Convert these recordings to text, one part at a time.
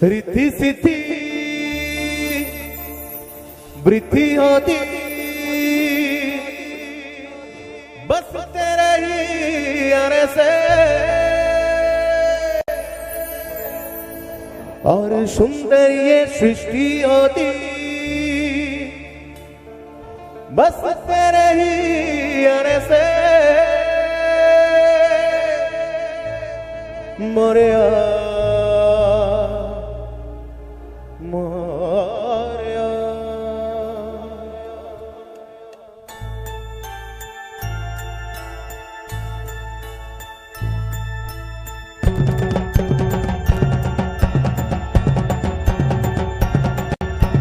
रिद्धि सिद्धि वृद्धि होती बस तेरे ही आने से, और सुंदर ये सृष्टि होती बस तेरे ही आने से। मोरिया मोरिया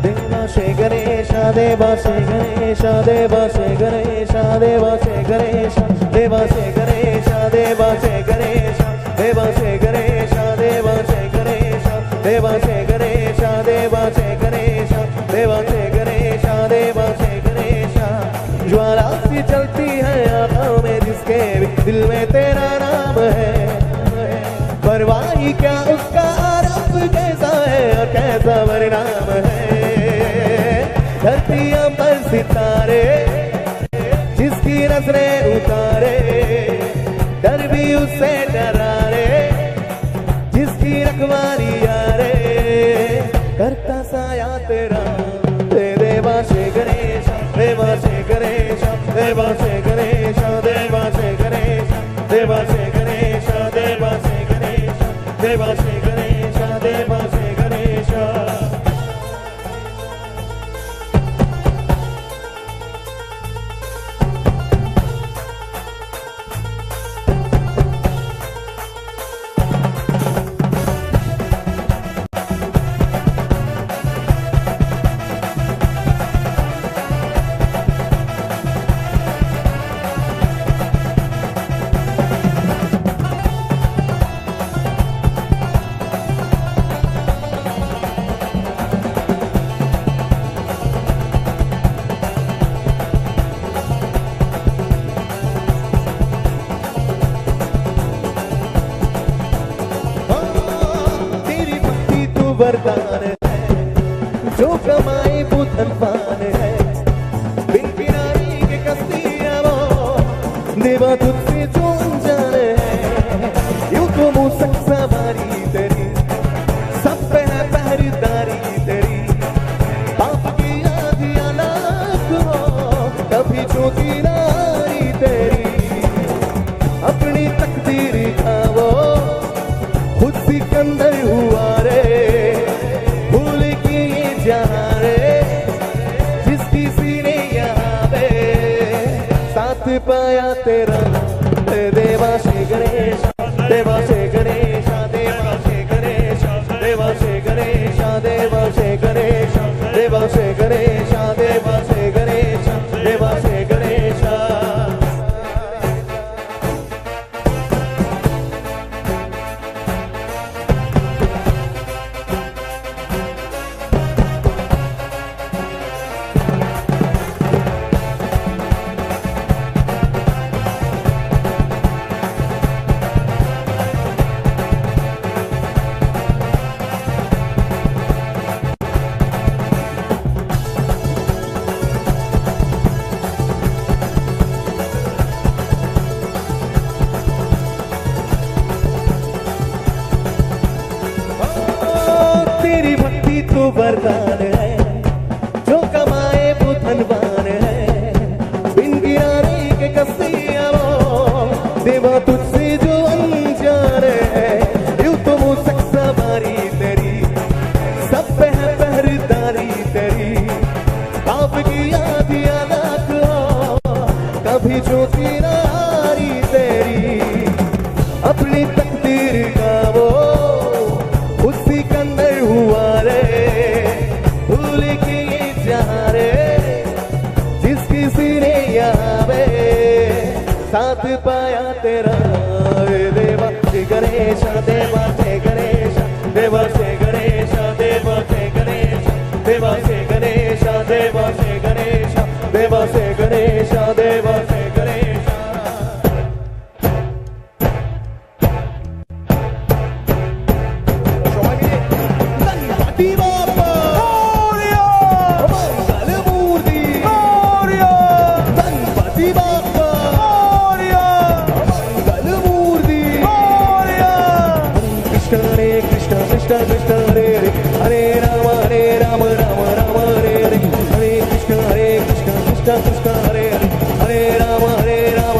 देवा से गणेश देवा से गणेश देवा से गणेश देवा से गणेश देवा से गणेश देवा से गणेश देवा से गणेश देवा से गणेश देवा से गणेश देवा से गणेश देवा से गणेश देवा से गणेश। ज्वाला सी चलती है आंखों में जिसके दिल में तेरा नाम है, परवाही क्या उसका रब कैसा है और कैसा परिणाम है। धरतियों पर सितारे जिसकी नजरें उतारे, डर भी उससे डरा रे जिसकी रखवाली यारे, करता साया तेरा देवा से गणेश देवा से गणेश देवा से गणेश देवा से गणेश देवा से गणेश देवा से गणेश देवा से गणेश देवा से गणेश। वरदान है जो कमाई वो धनवान है, बिन किरानी के कस्तियां वो देवा तुझसे जो अनजान है। यूं तो मूसक सवारी तेरी सब पे है पहरेदारी तेरी, पाप की आधियां लाख हो कभी छोटी नारी तेरी। अपनी तकदीर का वो खुद सिकंदर हुआ रे, जिसकी सीने यहाँ पे साथ पाया तेरा देवा से गणेश देवा से गणेश देवा से गणेश देवा से गणेश देवा से गणेश देवा से गणेश देवा से गणेश देवा से गणेश। वरदान है जो कमाए वो धनवान है, बिन गिराने के कस्तियां वो देवा तुझसे जो अनजान है। यूं तो मूसक सवारी तेरी सब पे है पहरेदारी तेरी, पाप की आधियां लाख हो कभी छोटी नारी तेरी। अपनी तकदीर का वो उसी कंदर हुआ रे, भूल की जहाँ रे जिसकी सीने यहाँ पे साथ पाया तेरा देवा से Ganesha, Deva say Ganesha, Deva say Ganesha, Deva say Ganesha, Deva say Ganesha, Deva say Ganesha, Deva say Ganesha, Deva say Ganesha. সবাই মিলে Ganapati Bappa Morya, Mangalmurti Morya, Ganapati Bappa Morya, Mangalmurti Morya. Krishna Hare Krishna Krishna Krishna Hare Hare, Hare Rama Rama Rama Hare Hare, Hare Krishna Krishna Krishna Hare Hare, Hare Rama Rama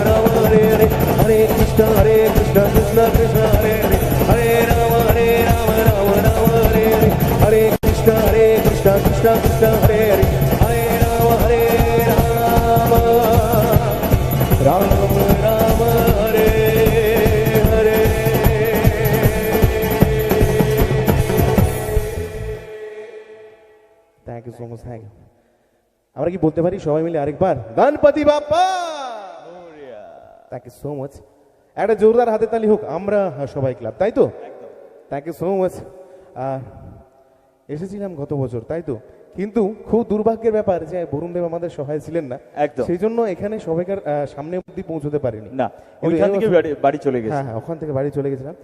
Rama Hare Hare, Hare Krishna Krishna Krishna Hare Hare, Hare Rama Rama Rama Hare Hare, Hare Krishna Krishna Krishna Hare Hare, Hare Rama Rama Rama Hare Hare. Thank you so much, thank you. আমরা কি বলতে পারি সবাই মিলে আরেকবার Ganpati Bappa? Thank you so much. একটা জোরদার হাতে তালি হোক আমরা সবাই ক্লাব, তাই তো? Thank you so much. এসেছিলাম গত বছর, তাই তো? কিন্তু খুব দুর্ভাগ্যের ব্যাপার যে বরুণ দেব আমাদের সহায় ছিলেন না, সেই জন্য এখানে সবাইকার সামনে অব্দি পৌঁছতে পারিনি। না, ওইখান থেকে বাড়ি চলে গেছে। হ্যাঁ, ওখান থেকে বাড়ি চলে গেছিলাম।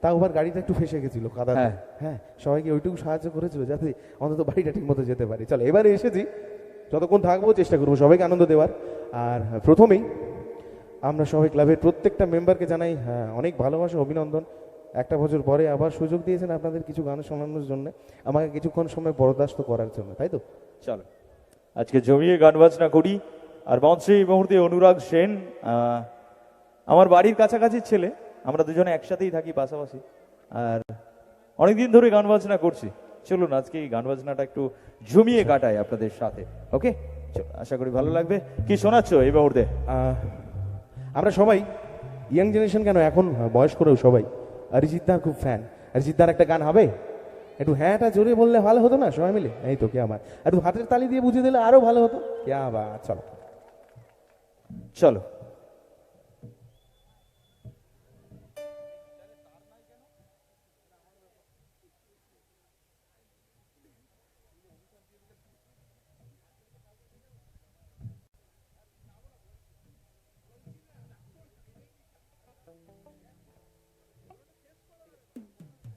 তাও আবার গাড়িটা একটু ফেসে গেছিল কাদা। হ্যাঁ, সবাইকে ওইটুকু সাহায্য করেছিল যাতে অন্তত বাড়িটা ঠিক মতো যেতে পারি। চলো, এবারে এসেছি, যতক্ষণ থাকবো চেষ্টা করবো সবাইকে আনন্দ দেওয়ার। আর প্রথমেই আমরা সবাই ক্লাবের প্রত্যেকটা মেম্বারকে জানাই অনেক ভালোবাসা, অভিনন্দন। একটা বছর পরে আবার সুযোগ দিয়েছেন আপনাদের কিছু গান শোনানোর জন্য, আমাকে কিছুক্ষণ সময় বরদাস্ত করার জন্য, তাই তো? চলো আজকে জমিয়ে গান বাজনা করি। আর মঞ্চে এই মুহূর্তে অনুরাগ সেন, আমার বাড়ির কাছাকাছি ছেলে, আমরা দুজনে একসাথেই থাকি পাশাপাশি, আর অনেকদিন ধরে গান বাজনা করছি। চলুন আজকে এই গান বাজনাটা একটু জমিয়ে কাটাই আপনাদের সাথে। ওকে, আশা করি ভালো লাগবে। কি শোনাচ্ছ এই মুহূর্তে? আমরা সবাই ইয়াং জেনারেশন, কেন এখন বয়স্করাও সবাই অরিজিৎ দার খুব ফ্যান। অরিজিৎ দার একটা গান হবে? একটু হ্যাঁটা জোরে বললে ভালো হতো না সবাই মিলে? এই তো, কে আমার একটু হাতের তালি দিয়ে বুঝিয়ে দিলে আরো ভালো হতো। কে বা, চলো চলো।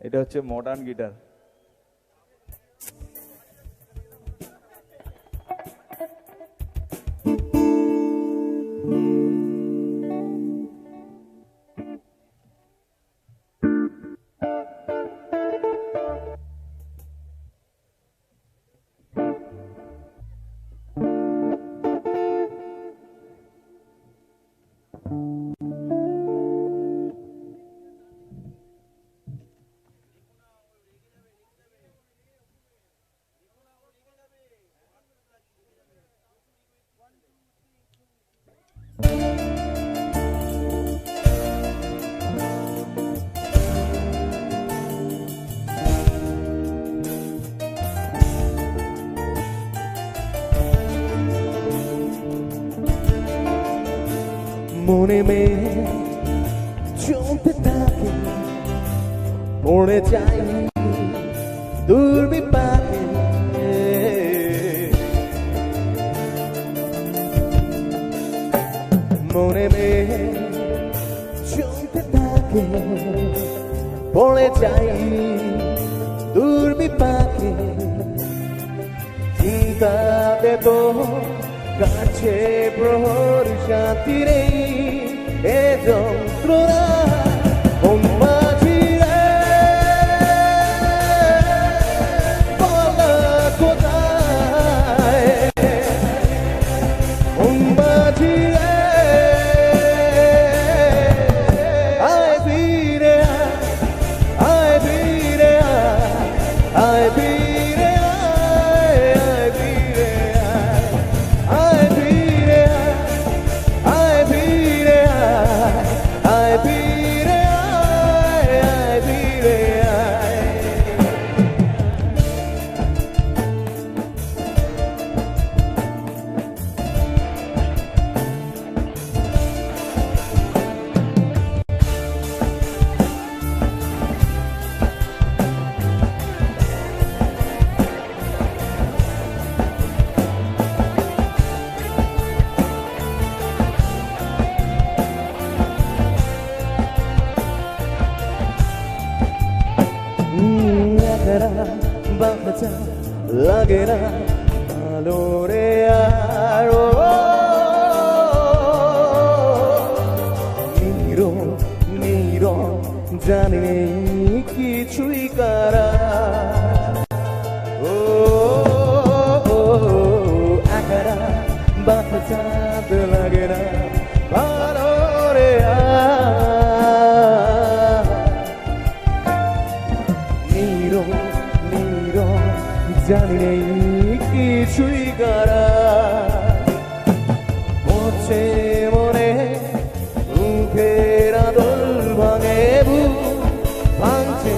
এটা হচ্ছে মডার্ন গিটার। মনে মেয়ে চলতে থাকে, পড়ে যাই দুর্বিপাকে, মনে মেয়ে চলতে থাকে, পড়ে যাই দুর্বিপাকে, চিন্তাতে তো কাছে প্রহর শান্তি নেই, এ যন্ত্রণা মাঝি বলা কোথায়, মাঝি আয় ফিরে আয় ফিরে আয় ফিরে আয় ফিরে আয় ফিরে আয় ফিরে না ভালো রে আর জানি কিছুই কারা ও একারা বাঁচাত লাগে না ভালো রে জানি কিছুই কারা হচ্ছে মনে মুখের আদল ভাঙে ভাঙছে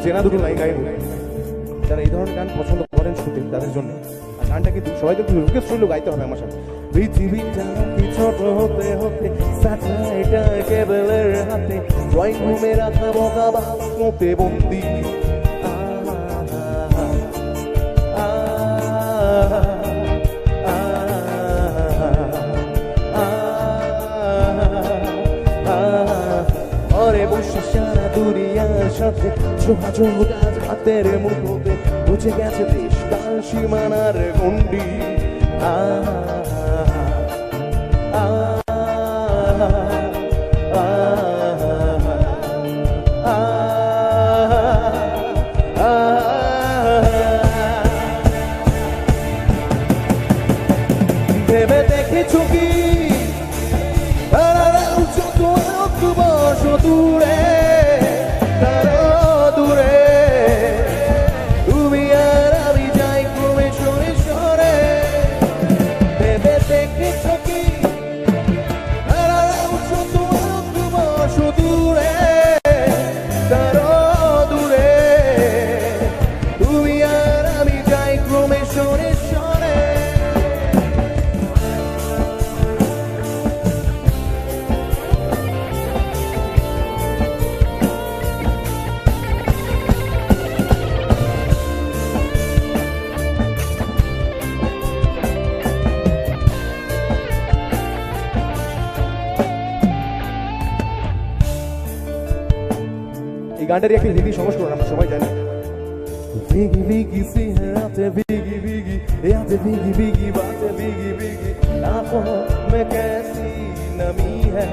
চেনা দুটো লাইন গাইব যারা এই ধরনের গান পছন্দ করেন শুনতে তাদের জন্য আর গানটা কিন্তু সবাইকে রিকোয়েস্ট করলেও গাইতে হবে আমার সাথে পৃথিবীটা কি ছোট হতে হতে স্যাটেলাইটার কেবলের হাতে ড্রয়িং রুমে রাখা বকা বাক্যতে বন্দি বসে সারা দুনিয়ার সাথে যোগাযোগ আজ হাতের মুঠোতে বুঝে গেছে দেশ কাল সীমানার গণ্ডি ভেবে দেখেছো কি দূরে দূরে তুমি আর আমি যাই ক্রমে সরে সরে ভেবে দেখেছ কি দূরে দূরে তুমি আর আমি যাই ক্রমে সরে সরে गांडर एक हिंदी संस्करण আমরা সবাই জানি बिगी बिगी सी आते बिगी बिगी आते बिगी बिगी बातें बिगी बिगी आंखों में कैसी नमी है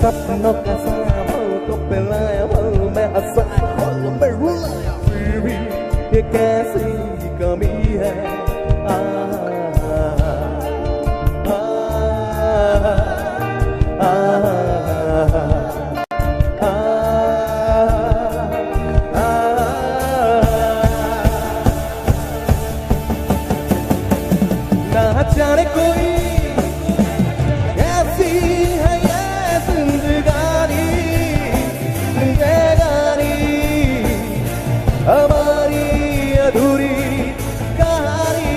सपनों का साया पल को पिलाया पल में हंसाया पल में रुलाया फिर भी ये कैसी कमी है ना जाने कोई कैसी है ये जिंदगानी जिंदगानी हमारी अधूरी कहानी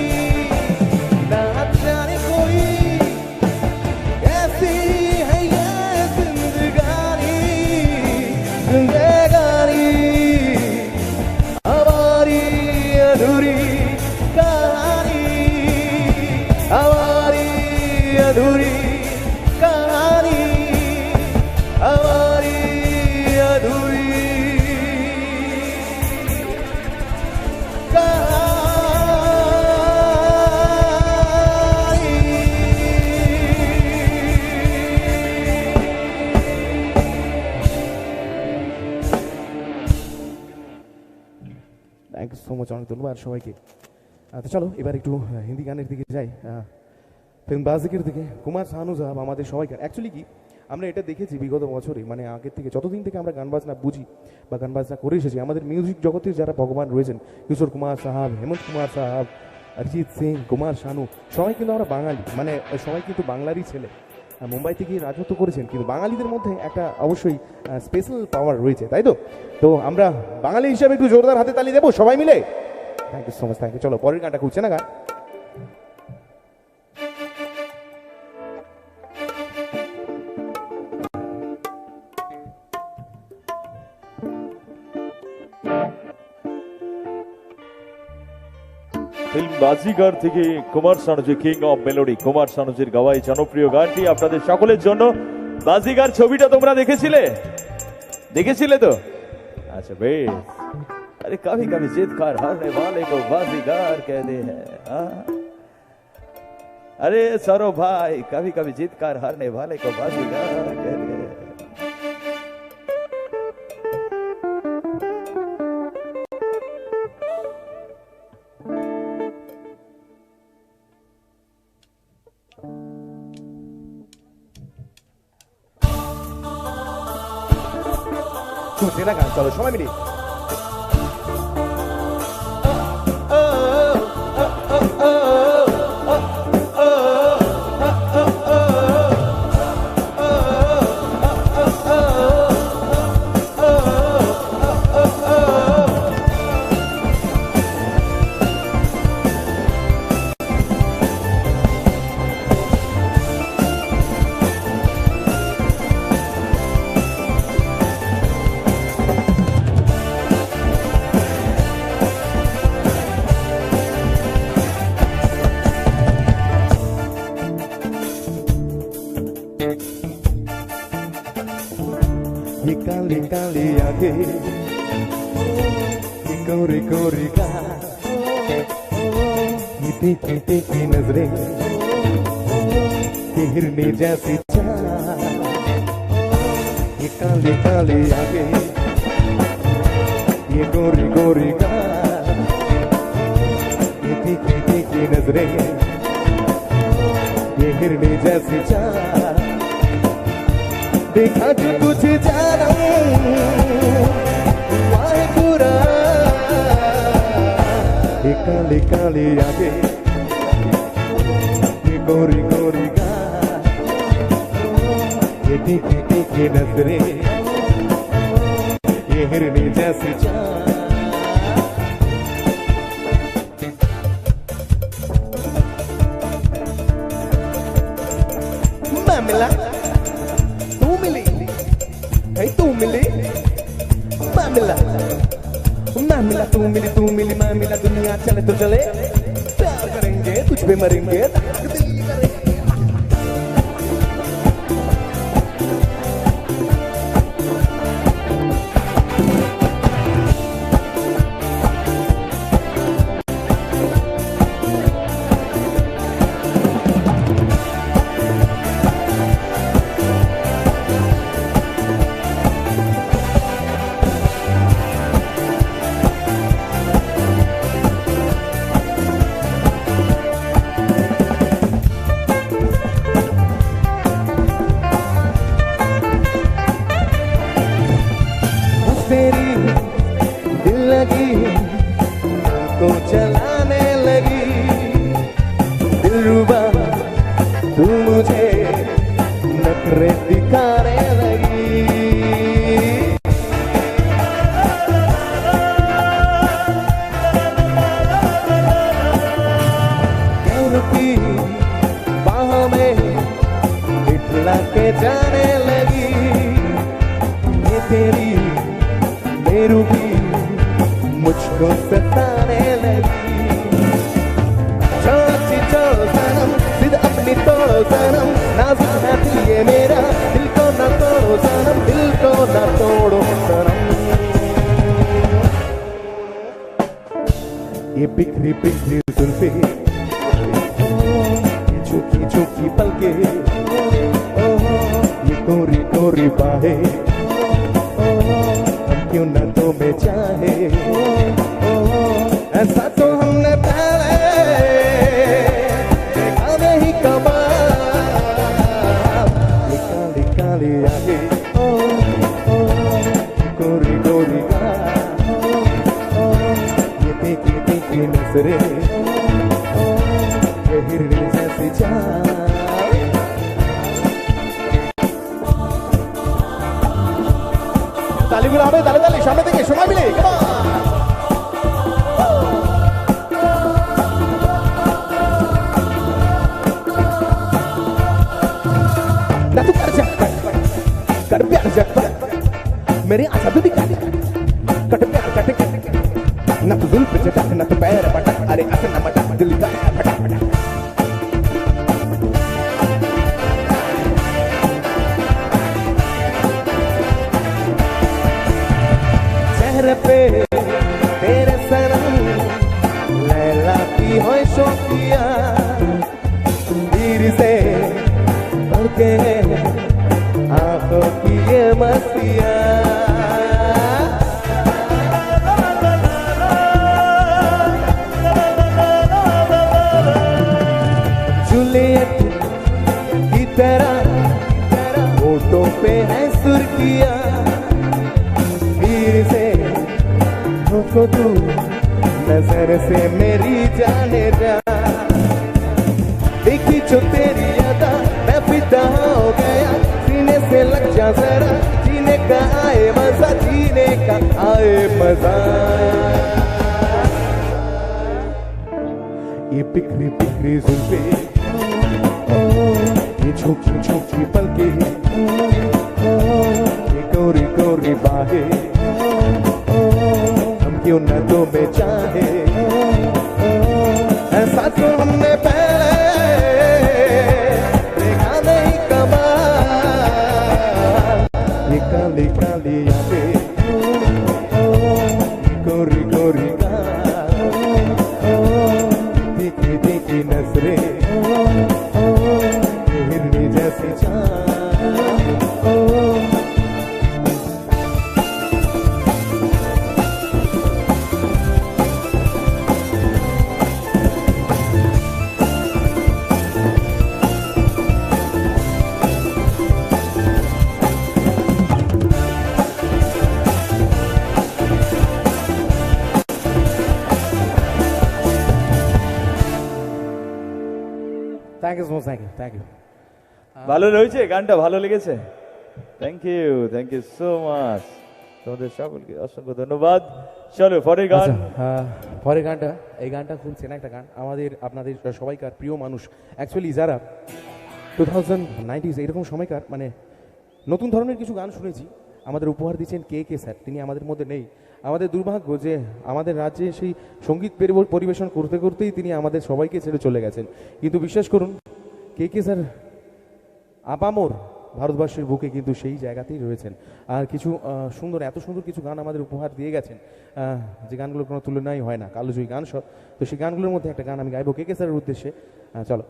ইউ সো মাচ, অনেক ধন্যবাদ সবাইকে। তো চলো এবার একটু হিন্দি গানের দিকে যাই, ফিল্ম বাজিকের দিকে। কুমার শানু সাহেব আমাদের সবাইকে, অ্যাকচুয়ালি কি আমরা এটা দেখেছি বিগত বছরে, মানে আগের থেকে যতদিন থেকে আমরা গান বাজনা বুঝি বা গান বাজনা করে এসেছি, আমাদের মিউজিক জগতের যারা ভগবান রয়েছেন, কিশোর কুমার সাহাব, হেমন্ত কুমার সাহাব, অরিজিৎ সিং, কুমার শানু, সবাই কিন্তু আমরা বাঙালি, মানে সবাই কিন্তু বাংলারই ছেলে। মুম্বাইতে গিয়ে রাজত্ব করেছেন, কিন্তু বাঙালিদের মধ্যে একটা অবশ্যই স্পেশাল পাওয়ার রয়েছে, তাই তো? তো আমরা বাঙালি হিসাবে একটু জোরদার হাতে তালি দেবো সবাই মিলে। Thank you so much, thank you. চলো পরের গানটা খুঁজছে না গান। ফিল্ম বাজিগার থেকে Kumar Shanuji, king of melody, Kumar শানুজির গাওয়াই জনপ্রিয় গানটি আপনাদের সকলের জন্য। বাজিগার ছবিটা তোমরা দেখেছিলে তো? আচ্ছা বেশ। अरे कभी कभी जिद कर हारने वाले को बाजीगर कहते हैं। अरे सरो भाई, कभी कभी जिद कर हारने वाले को बाजीगर कहते हैं। শুনছে না গান, চলো সবাই মিলে। ये काली काली आंखें, ये गोरी गोरी गाल, ये तीखी तीखी नजरें, ये हिरनी जैसी चाल। ये काली काली आंखें, ये गोरी गोरी गाल, ये तीखी तीखी नजरें, ये हिरनी जैसी चाल। देखा जो तुझे जाना वाहे पूरा, ये काली काली आंखें, ये गोरी गोरी गाल, ये तीखी तीखी नजरें, ये हिरनी जैसी चाल। मैं मिला तू मिली, मैं मिला तू मिली, मैं मिला, दुनिया चले तो चले, प्यार करेंगे तुझ पे मरेंगे। तेरी दिल लगी को चलाने लगी, दिलरुबा तू मुझे नखरे दिखाने लगी। रुकी बाहों में इतला के जाने लगी, ये तेरी रूबी मुझको सताने लगी। छोड़ो सनम, जिद अपनी तोड़ो सनम, नाजुक है दिल ये मेरा, दिल को न तोड़ो सनम, दिल को न तोड़ो सनम। ये बिखरी बिखरी जुल्फे, ये झुकी झुकी पलके, ये गोरी गोरी बाहें, क्यों न तुम्हें चाहे ऐसा तो हमने पहले देखा नहीं कबा काली काली आगे ओ ओ गोरी गोरी का ओ ये देखी देखी नजरे ओ ये हिरनी जैसी चाल তালিগুলো হবে তালে তালে সামনে থেকে সময় মিলে ना तू कर प्यार जग मेरे आशा भी कट प्यार कट ना तू दिल पे चटक ना तू पैर पटक अरे असन न मटक दिल का फटक फटक चेहरे पे तेरे सनम लैला की हो शौकिया धीरे से के आंखों की ये मस्तियाँ जूलियट की तरह होठों पे है सुर्खियाँ धीरे से मुझको तू नजर से मेरी जाने जा देखी जो तेरी अदा मैं फिदा हो गया सीने से लग जा जरा जीने का आए मजा जीने का आए मजा ये बिखरी बिखरी जुल्फे ये झोंकी झोंकी पलके ये गोरी गोरी बाहें हम क्यों न तो में चाहे ऐसा तो हमने पहले काली काली आंखें गोरी गोरी देखी देखी नजरें हिरनी जैसी चाल thank you so much thank you ভালো রয়েছে গানটা ভালো লেগেছে থ্যাংক ইউ সো মাচ তোমাদের সকলকে অসংখ্য ধন্যবাদ চলো পরের গান পরের গানটা এই গানটা খুব চেনা একটা গান আমাদের আপনাদের সবাইকার প্রিয় মানুষ অ্যাকচুয়ালি যারা 2090s এরকম সময়কার মানে নতুন ধরনের কিছু গান শুনেছি আমাদের উপহার দিচ্ছেন কে কে স্যার তিনি আমাদের মধ্যে নেই আমাদের দুর্ভাগ্য যে আমাদের রাজ্যে সেই সঙ্গীত পরিবেশন করতে করতেই তিনি আমাদের সবাইকে ছেড়ে চলে গেছেন কিন্তু বিশ্বাস করুন কে কে স্যার আপামোর ভারতবর্ষের বুকে কিন্তু সেই জায়গাতেই রয়েছেন আর কিছু সুন্দর এত সুন্দর কিছু গান আমাদের উপহার দিয়ে গেছেন যে গানগুলোর কোনো তুলনাই হয় না কালোজয়ী গান সব তো সেই গানগুলোর মধ্যে একটা গান আমি গাইবো কে কে স্যারের উদ্দেশ্যে চলো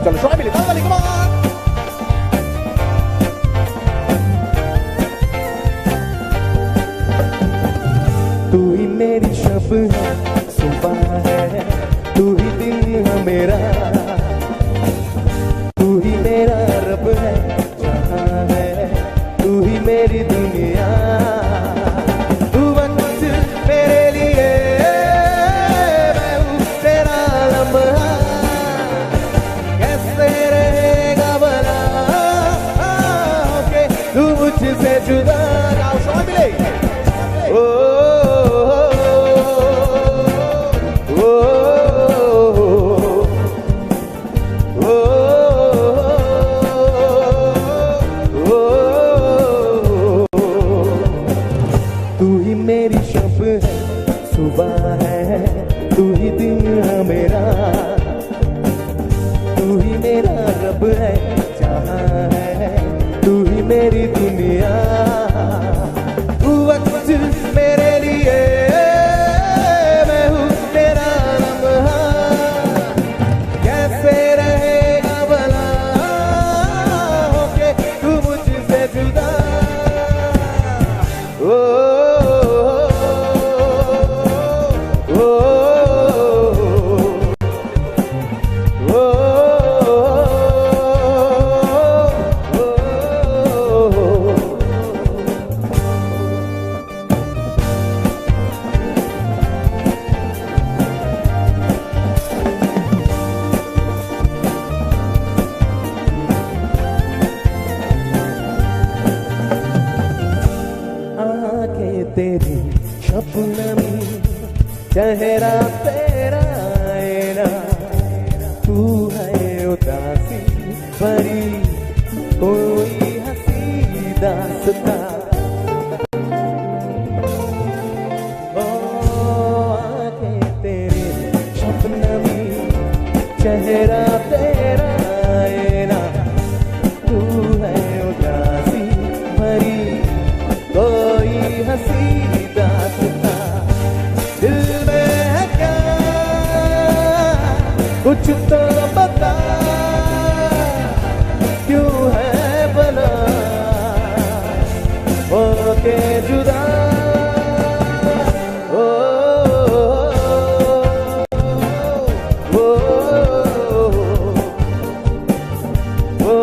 चलो सबाई मिले ताली कम ऑन तू ही मेरी शब है सुबह है तू ही दिन है मेरा तू ही मेरा रब है जहां है तू ही मेरी दुनिया तू वक्त मेरे लिए मैं हूँ तेरा लम्हा मुझसे जुदा गाओ शामिल ओ सुबह है तू ही दिन है मेरा, तू ही मेरा रब है जहाँ है तू ही मेरी दुनिया। तू वक्त मेरे लिए मैं हूँ तेरा लम्हा, कैसे रहेगा भला होके तू मुझसे जुदा। ओ तेरी शबनमी चेहरा तेरा आईना, तू है उदासी भरी कोई हंसी दास्ता। ओ आंखें तेरी शबनमी चेहरा तेरा आईना, तू है उदासी भरी कोई हंसी दास्ता। दिल में है क्या कुछ तो बता, क्यों है भला होके जुदा। ओ ओ ओ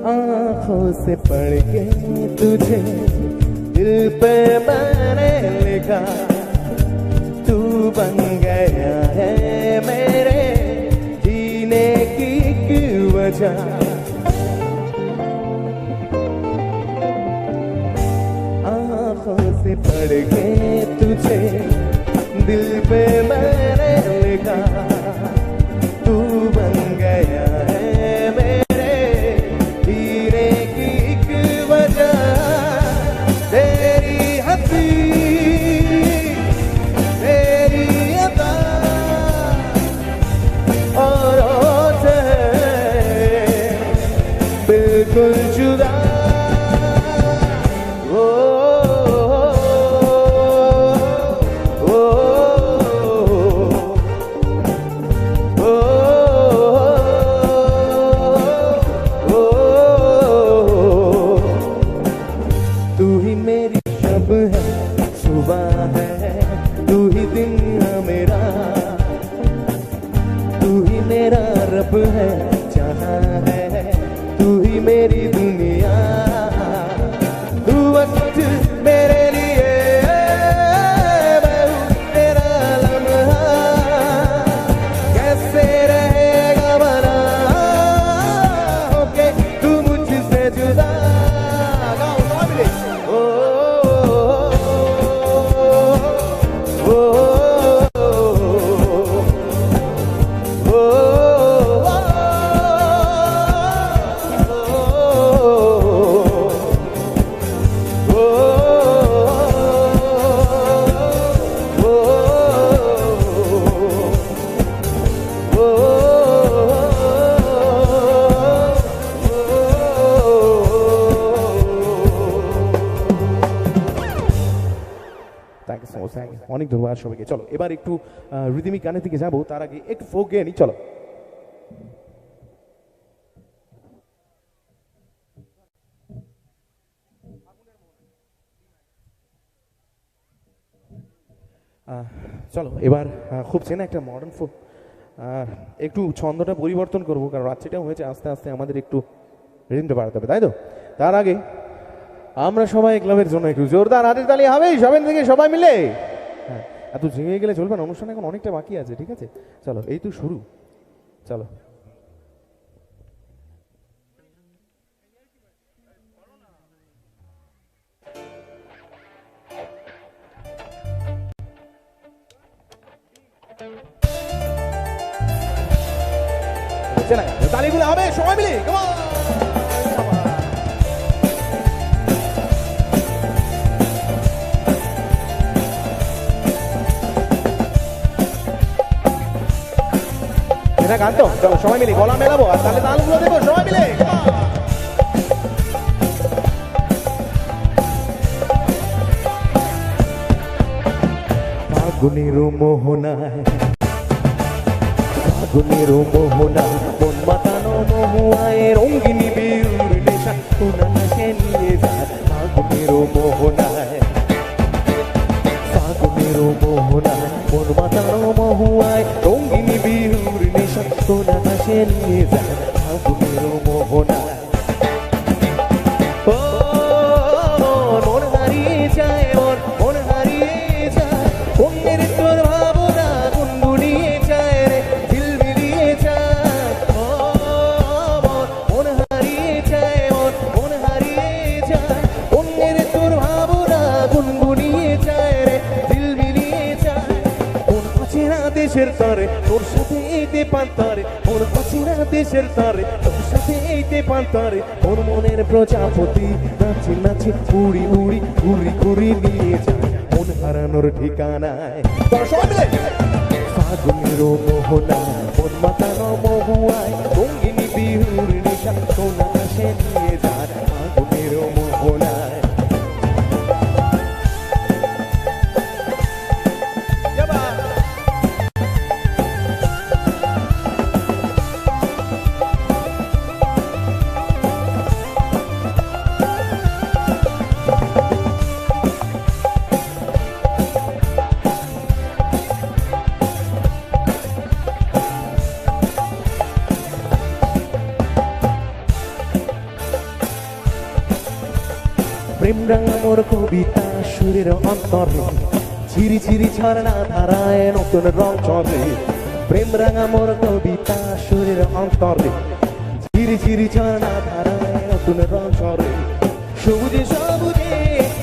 आँखों से पढ़ के तुझे दिल पे मैंने लिखा, तू बन गया है मेरे जीने की वजह। आँखों से पढ़ के तुझे दिल पे मैंने लिखा, तू बन गया है बिल्कुल जुदा। ओ ओ ओ ओ तू ही मेरी शब है सुबह है, तू ही दिन है मेरा, तू ही मेरा रब है जहाँ है तू ही मेरी दुनिया। तू वक्त मेरे लिए मैं हूँ तेरा लम्हा, कैसे रहेगा भला होके तू मुझसे जुदा। ओ ओ অনেক ধন্যবাদ সবাইকে। চলো এবার একটু রিদমিক গানের দিকে যাবো, তার আগে একটু ফোক গেয়ে নি। চলো চলো এবার খুব চেনা একটা মডার্ন ফোক, একটু ছন্দটা পরিবর্তন করবো কারণ রাত্রিটাও হয়েছে, আস্তে আস্তে আমাদের একটু রিদমটা বাড়াতে হবে, তাই তো? তার আগে আমরা সবাই ক্লাবের জন্য একটু জোরদার হাতের তালি হবে সবাই থেকে সবাই মিলে। হ্যাঁ, এত জেগে গেলে চলবে না, অনুষ্ঠান এখন অনেকটা বাকি আছে, ঠিক আছে? চলো, এই তো শুরু, চলো। তালিগুলো হবে সবাই মিলে, come on! এটা গান তো, চলো সবাই মিলে গলা মেলাবো আর তাহলে তালগুলো দেবো সবাই মিলে। ফাগুনের মোহনায়, ফাগুনের মোহনায় মন মাতানো মহুয়ায় রঙ্গিনী বিউর নেশা কোনা নাশে নিয়ে যায়। ফাগুনের মোহনায়, ফাগুনের মোহনায় মন মাতানো মহুয়ায় রঙ্গিনী বিউর নেশা কোনা নাশে নিয়ে যায়। ফাগুনের মোহনায় ও মন হারিয়ে যায়, মন হারিয়ে যায়, অন্যের তোর ভাবনা গুনগুনিয়ে যায় রে, দিল মিলিয়ে যায়। ও মন হারিয়ে যায়, মন হারিয়ে যায়, অন্যের তোর ভাবনা গুনগুনিয়ে যায় রে, দিল মিলিয়ে যায়। কোন অচেনা দেশের তরে তোর সাথে এইতে পান্তরে, কোন অচেনা দেশের তরে তোর সাথে এইতে পান্তরে, ওর মনের প্রজাপতি নাচে নাচে উড়ি উড়ি ঘুরি ঘুরি নিয়ে যায় মন হারানোর ঠিকানায়। ফাগুনের মোহনায় মন মাতানো মহুয়ায় রঙ্গিনী বিহুর নেশা সোনা নাশে নিয়ে যায়। ফাগুনের মোহনায় প্রেম রাঙা মোর কবিতা সুরের অন্তরে ঝিরি ঝিরি ঝর্ণা ধারায় নতুন রং চলে। প্রেম রাঙা মোর কবিতা সুরের অন্তরে ঝিরি ঝিরি ঝর্ণা ধারায় নতুন রং চলে। সবুজে সবুজে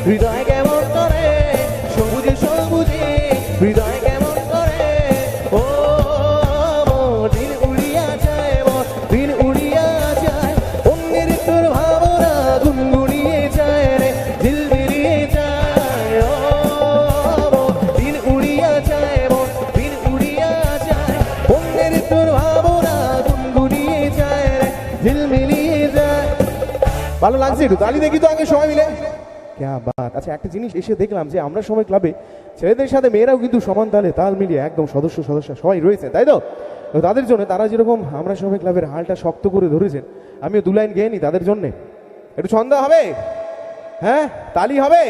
হৃদয় কেমন করে, সবুজে সবুজে হৃদয় কেমন করে। ও দিন উড়িয়া যায়, দিন উড়িয়া যায়, অন্যের তোর ভাবনা গুনগুনিয়ে যায় রে, দিল মিলিয়ে যায়। ও দিন উড়িয়া যায়, দিন উড়িয়া যায়, অন্যের তোর ভাবনা গুনগুনিয়ে যায় রে, দিল মিলিয়ে যায়। ভালো লাগছে? একটু তালি দেখি তো আগে সবাই মিলে। ক্যা বাত। আচ্ছা, একটা জিনিস এসে দেখলাম যে আমরা সবাই ক্লাবে ছেলেদের সাথে মেয়েরাও কিন্তু সমান তালে তাল মিলিয়ে একদম সদস্য সবাই রয়েছে, তাই তো? তো তাদের জন্য তারা যেরকম আমরা সবাই ক্লাবের হালটা শক্ত করে ধরেছেন, আমিও 2 লাইন গেয়ে নি তাদের জন্যে। একটু ছন্দ হবে? হ্যাঁ, তালি হবে?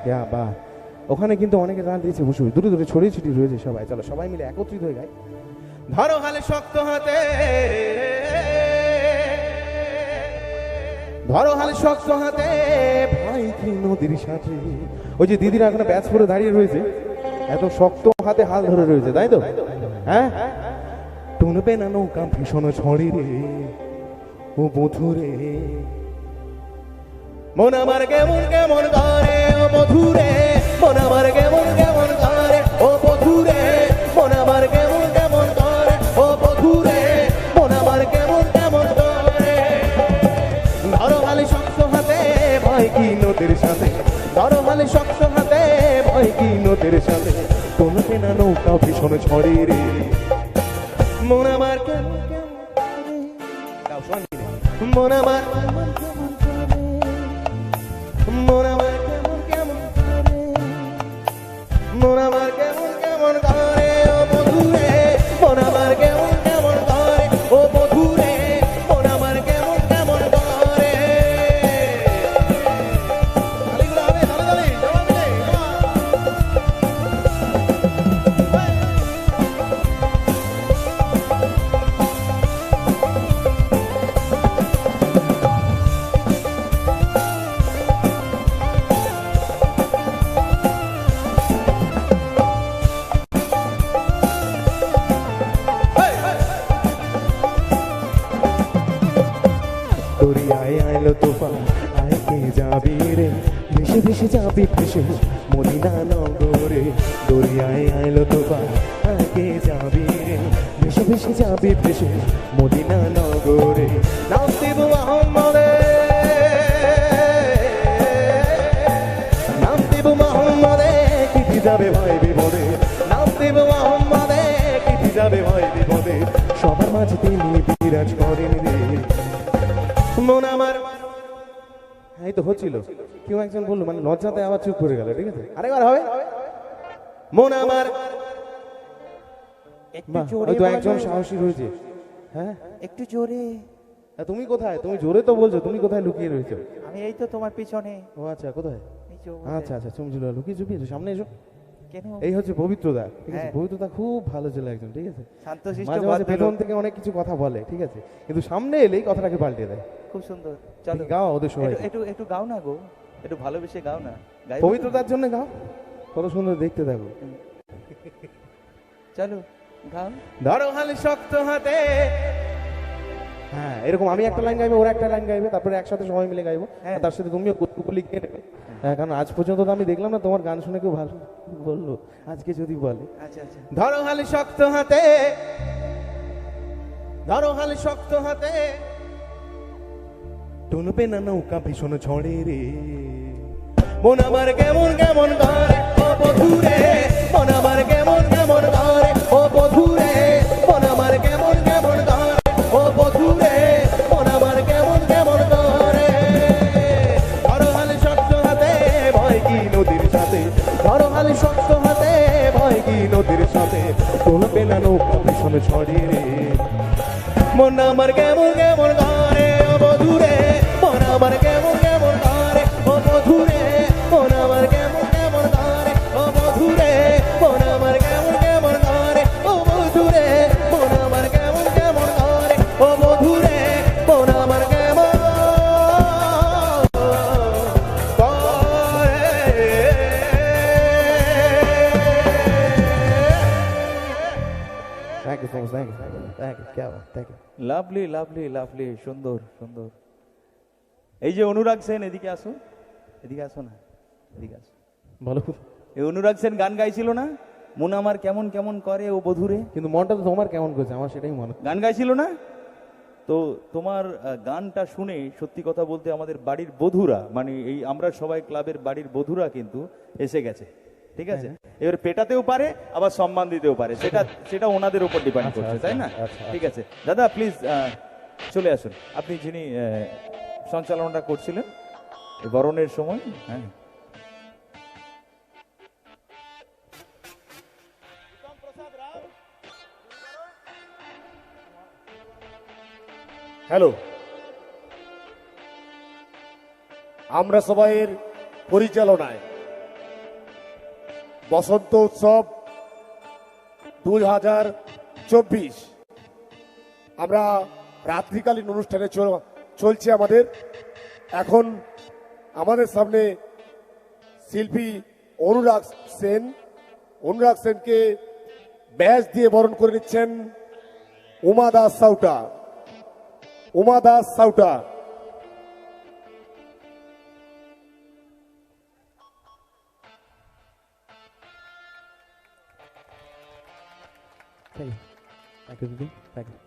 ক্যা বাত। ওখানে কিন্তু অনেকে তাল দিয়েছে, বসে দূরে দূরে ছড়িয়ে ছিটিয়ে রয়েছে সবাই। চলো সবাই মিলে একত্রিত হয়ে গাই। ধরো হালে শক্ত হাতে, ধরো হালে শক্ত হাতে ভাই কি নদীর সাথে। ওই যে দিদিরা এখনো ব্যাচ পরে দাঁড়িয়ে রয়েছে, এত শক্ত হাতে হাল ধরে রয়েছে, তাই তো? হ্যাঁ, টুনবে না নৌকা ভীষণ ছড়ি রে ও বধুরে, মন আমার কেমন কেমন করে ও বধুরে, মন আমার কেমন কেমন করে ও বধুরে, মন আমার কেমন কেমন করে ও বধুরে, মন আমার কেমন কেমন করে। ধরো হালে শক্ত হাতে ভয় কি নদীর সাথে, ধরো হালে শক্ত হাতে ভয় কি নদীর সাথে, টুনবে না নৌকা ভীষণ ছড়ি রে, মন আমার কেমন কেমন করে, মন আমার মন আমার কেমন কেমন করে, মন আমার কেমন কেমন করে ও বধুরে, মন আমার কেমন কেমন করে ও বধুরে, মন আমার কেমন কেমন করে। তালিগুলো হবে, তালে তালে জবাব দে। দরিয়ায় আইলো তুফান আয় কে যাবি রে ভেসে ভেসে যাবি ভেসে মদিনা নগরে দরিয়ায় আইলো তুফান আয় কে যাবি রে ভেসে ভেসে যাবি ভেসে মদিনা নগরে নাসিব মোহাম্মদে নাসিব মোহাম্মদে কি যাবে ভাই বিপদে নাসিব মোহাম্মদে কি যাবে ভাই বিপদে সবার মাঝে তিনি বিরাজ করেন রে মন আমার এই তো হচ্ছিল কেউ একজন বললো মানে লজ্জাতে আবার চুপ করে গেল ঠিক আছে আরেকবার হবে মন আমার বাহ, হয়তো একজন সাহসী রয়েছে হ্যাঁ একটু জোরে। তুমি কোথায় তুমি জোরে তো বলছো তুমি কোথায় লুকিয়ে রয়েছো আমি এই তো তোমার পিছনে। ও আচ্ছা কোথায় এই যে আচ্ছা আচ্ছা তুমি ছিল লুকিয়ে চুপিয়েছো সামনে এসো কেন? এই হচ্ছে পবিত্রদা ঠিক আছে হ্যাঁ। পবিত্রদা খুব ভালো ছেলে একজন ঠিক আছে শান্তশিষ্ট মাঝে মাঝে ভদ্রলোক। পেছন থেকে অনেক কিছু কথা বলে ঠিক আছে কিন্তু সামনে এলেই কথাটাকে পাল্টে দেয় খুব সুন্দর। চলো গাও ওদের সবাই একটু একটু একটু গাও না গো, একটু ভালোবেসে গাও না। গাইবো তো? পবিত্রতার জন্য গাও কত সুন্দর দেখতে থাকো চলো গাও। ধরো হালে শক্ত হাতে হ্যাঁ এরকম আমি একটা লাইন গাইবো ওরা একটা লাইন গাইবে তারপরে একসাথে সবাই মিলে গাইবো হ্যাঁ। আর তার সাথে তুমিও কুতকুকু লিখে নেবে হ্যাঁ কারণ আজ পর্যন্ত তো আমি দেখলাম না তোমার গান শুনে কেউ ভালো বললো আজকে যদি বলে আচ্ছা আচ্ছা ধরো হালে শক্ত হাতে ধরো হালে শক্ত হাতে টুনবে না নৌকা ভীষণ ঝড়ে রে মন আমার কেমন কেমন করে ও বধুরে মন আমার কেমন কেমন করে ও বধুরে মন আমার কেমন কেমন করে ও বধুরে মন আমার কেমন কেমন করে ধরো হালে শক্ত হাতে ভয় কি নদীর সাথে ধরো হালে শক্ত হাতে ভয় কি নদীর সাথে টুনবে না নৌকা ভীষণ ঝড়ে রে মন আমার কেমন কেমন করে ও বধুরে মন আমার কেমন কেমন করে ও বধুরে মন আমার কেমন কেমন করে ও বধুরে মন আমার কেমন কেমন করে ও বধুরে মন আমার কেমন কেমন করে ও বধুরে মন আমার কেমন Thank you so much. Thank you. Thank you. क्या बात. Thank you. Lovely lovely lovely, সুন্দর সুন্দর। এই যে অনুরাগ সেন, এদিকে আসো, এদিকে আসো না, এদিকে আসো। বলো এই অনুরাগ সেন গান গাইছিল না, মন আমার কেমন কেমন করে ও বধুরে, কিন্তু মনটা তো তোমার কেমন করছে আমার সেটাই মনে গান গাইছিল না? তো তোমার গানটা শুনে সত্যি কথা বলতে আমাদের বাড়ির বধুরা, মানে এই আমরা সবাই ক্লাবের বাড়ির বধুরা কিন্তু এসে গেছে, ঠিক আছে? এবার পেটাতেও পারে আবার সম্মান দিতেও পারে, সেটা সেটা ওনাদের উপর ডিপেন্ড আচ্ছা, করছে, আচ্ছা, তাই না? আচ্ছা, ঠিক আছে দাদা, প্লিজ চলে আসুন। আপনি যিনি সঞ্চালনটা করছিলেন এই বরণের সময়, হ্যাঁ। হ্যালো, আমরা সবাইয়ের পরিচালনায় বসন্ত উৎসব 2024 আমরা রাত্রিকালীন অনুষ্ঠানে চলছে আমাদের। এখন আমাদের সামনে শিল্পী অনুরাগ সেনকে ব্যাজ দিয়ে বরণ করে নিচ্ছেন Uma Das সাউটা। Uma Das সাউটা। Thank you, Didi. Thank you.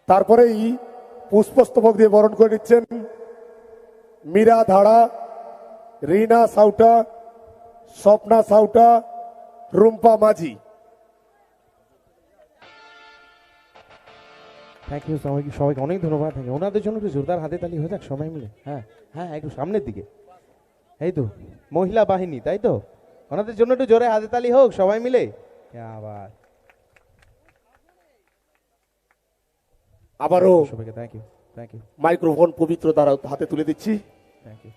তারপরেই পুষ্পস্তবক দিয়ে বরণ করে নিচ্ছেন মীরা ধাড়া, রিনা সাউটা, স্বপ্না সাউটা, রুম্পা মাঝি। থ্যাংক ইউ সবাইকে অনেক ধন্যবাদ। Thank you. ওনাদের জন্য একটু জোরদার হাতে তালি হয়ে যাক সবাই মিলে। হ্যাঁ হ্যাঁ, একটু সামনের দিকে। এই তো মহিলা বাহিনী, তাই তো? ওনাদের জন্য একটু জোরে হাতে তালি হোক সবাই মিলে। আবার আবারও সবাইকে thank you, thank you, microphone Pabitra দ্বারা হাতে তুলে দিচ্ছি। Thank you.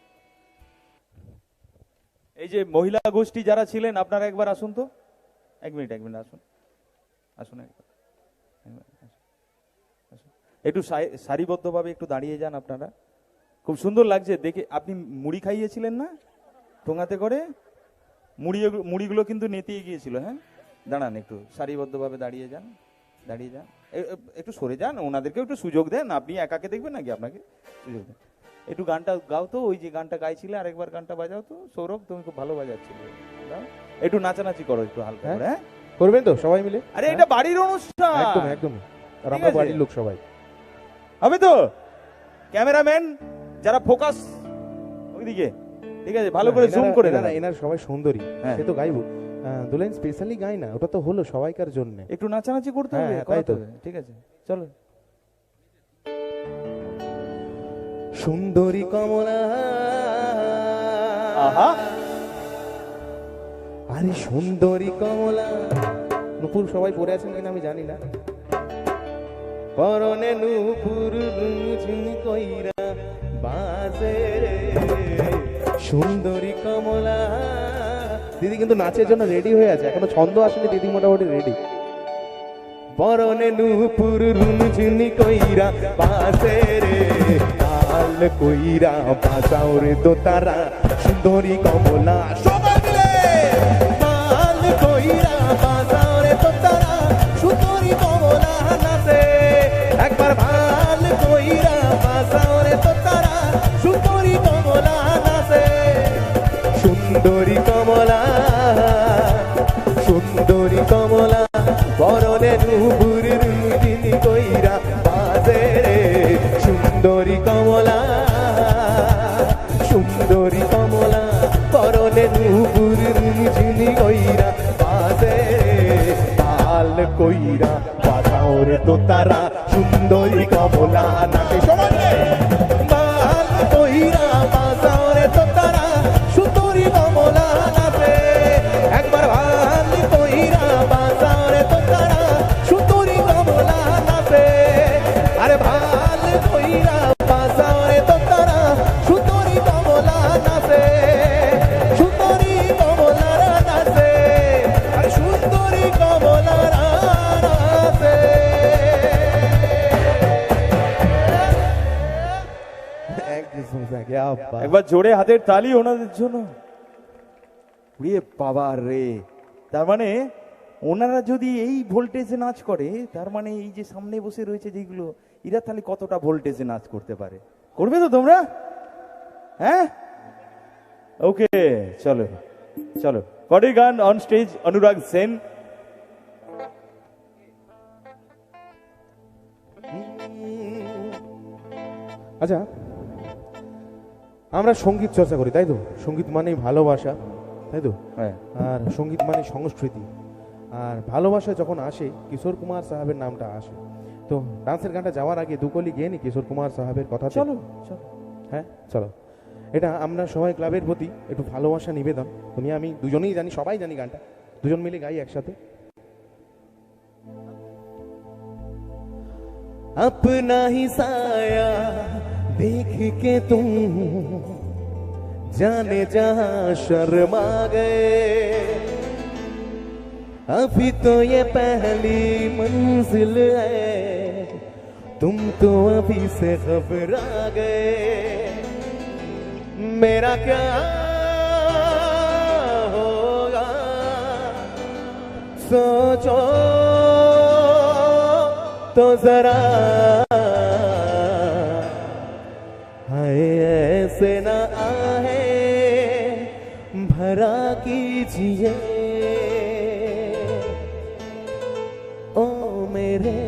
এই যে মহিলা গোষ্ঠী যারা ছিলেন, আপনারা একবার আসুন তো, এক মিনিট আসুন, আসুন একবার, আসুন। একটু সারিবদ্ধভাবে একটু দাঁড়িয়ে যান আপনারা। খুব সুন্দর লাগছে দেখে। আপনি মুড়ি খাইয়েছিলেন না ঠোঙাতে করে? মুড়িগুলো কিন্তু নেতিয়ে গিয়েছিল। হ্যাঁ, দাঁড়ান, একটু সারিবদ্ধভাবে দাঁড়িয়ে যান। দাঁড়িয়ে যান, একটু সরে যান, ওনাদেরকেও একটু সুযোগ দেন। আপনি একাকে দেখবেন নাকি, আপনাকে সুযোগ দেন। একটু গানটা গাও তো, ওই যে গানটা গাইছিলে আরেকবার গানটা বাজাও তো। সৌরভ তুমি খুব ভালো বাজাচ্ছিলে, গাও। একটু নাচানাচি করো একটু হালকা করে, হ্যাঁ? করবেন তো সবাই মিলে? আরে এটা বাড়ির অনুষ্ঠান, একদম একদম, আর ঠিক আমরা আছে। বাড়ির লোক সবাই। হবে তো? ক্যামেরাম্যান যারা ফোকাস ওইদিকে, ঠিক আছে, ভালো করে জুম করে দেন। এনার সবাই সুন্দরী, হ্যাঁ। সে তো গাইবো। দুলাইন স্পেশালি গাই না, ওটা তো হলো সবাইকার জন্য। একটু নাচানাচি করতে হবে, হ্যাঁ, তাই তো। করাতে হবে, ঠিক আছে, চলো। সুন্দরী কমলা, আহা, আরে সুন্দরী কমলা। নুপুর সবাই পড়ে আছেন কিনা আমি জানি না। পরনে নুপুর রুঝুন কইরা বাজে রে সুন্দরী কমলা। দিদি কিন্তু নাচের জন্য রেডি হয়ে আছে, এখনো ছন্দ আসেনি, দিদি মোটামুটি রেডি। পরনে নুপুর রুঝুন কইরা বাজে রে, কাল কইরা বাজাও রে তো তারা সুন্দরী কমলা। সবাই মিলে কাল কইরা বাজাও রে তো তারা সুন্দরী কমলা নাচে। একবার ভাল কইরা বাজাও রে তো তারা সুন্দরী কমলা নাচে। সুন্দরী কমলা, সুন্দরী কমলা, পরনে নুপুর রুঝুন কইরা বাজে রে সুন্দরী কমলা। সুন্দরী কমলা, পরনে নুপুর রুঝুন কইরা বাজে রে, কাল কইরা বাজাও রে তো তারা সুন্দরী কমলা নাচে। সবাই বাল কইরা বাজাও রে তো তারা সুন্দরী কমলা নাচে। একবার ভাল কইরা বাজাও রে তো তারা সুন্দরী কমলা নাচে। আরে ভাল কইরা বাজাও রে তো তারা সুন্দরী কমলা নাচে। সুন্দরী কমলারা নাচে, আরে সুন্দরী কমলারা নাচে। একবার জোরে হাতের তালি ওনাদের জন্য। রে বাবা রে, তার মানে ওনারা যদি এই ভোল্টেজে নাচ করে, তার মানে এই যে সামনে বসে রয়েছে যেগুলো, এরা তাহলে কতটা ভোল্টেজে নাচ করতে পারে। করবে তো তোমরা? হ্যাঁ, ওকে, চলো চলো। কডি গান অন স্টেজ, অনুরাগ সেন। আচ্ছা, আমরা সঙ্গীত চর্চা করি তাই তো? সঙ্গীত মানেই ভালোবাসা, তাই তো? হ্যাঁ, আর সঙ্গীত মানে সংস্কৃতি। আর ভালোবাসা যখন আসে, কিশোর কুমার সাহেবের নামটা আসে। তো ডান্সের গানটা যাওয়ার আগে দুকলি গিয়ে নি কিশোর কুমার সাহেবের কথা। চলো চলো। হ্যাঁ চলো। এটা আমরা সবাই ক্লাবের প্রতি একটু ভালোবাসা নিবেদন। তুমি আমি দুজনেই জানি, সবাই জানি গানটা, দুজন মিলে গাই একসাথে। अपना ही साया देख के तुम जाने जहां शर्मा गए। अभी तो ये पहली मंजिल है, तुम तो अभी से घबरा गए। मेरा क्या होगा सोचो तो जरा, हाय ऐसे ना आहे भरा कीजिए ओ मेरे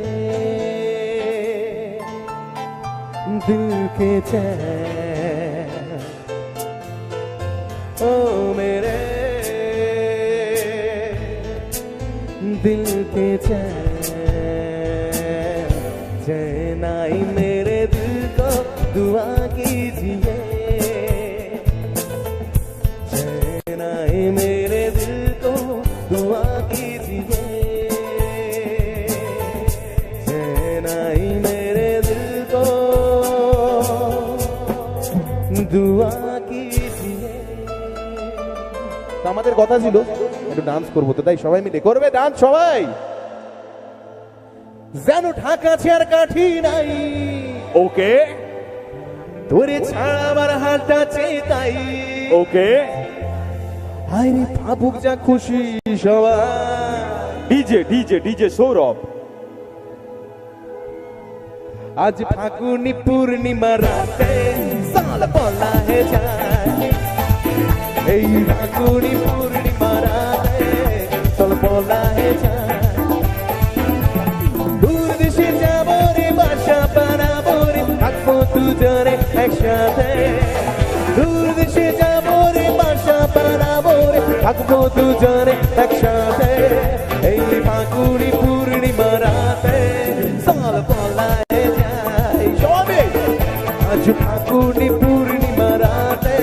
दिल के चैन, ओ मेरे दिल के चैन। जैनाई मेरे दिल को दुआ कीजिए, जैनाई मेरे दिल को दुआ कीजिए, जैनाई मेरे दिल को दुआ कीजिए। তো আমাদের কথা ছিল একটু ডান্স করবো, তো তাই সবাই মিলে করবে ডান্স সবাই, যেন ঢাকা চেয়ার কাঠি নাই। ওকে তোরে ছাড়া আমার হাতটা চেতাই। ওকে, হায়রে ভাবুক যা খুশি সবাই। ডিজে ডিজে ডিজে সৌরভ, আজ ফাগুনি পূর্ণিমা রাতে সাল বলা হে যায় এই ফাগুনি পূর্ণিমা রাতে সাল বলা হে যায় দূর দেশে যাবো রে বাসা বানাবো রে থাকবো দুজনে একসাথে দূর দেশে যাবো রে বাসা বানাবো রে থাকবো দুজনে একসাথে এই ফাগুনি পূর্ণিমা রাতে সাল বলা হে যায় সবে আজ ফাগুনি পূর্ণিমা রাতে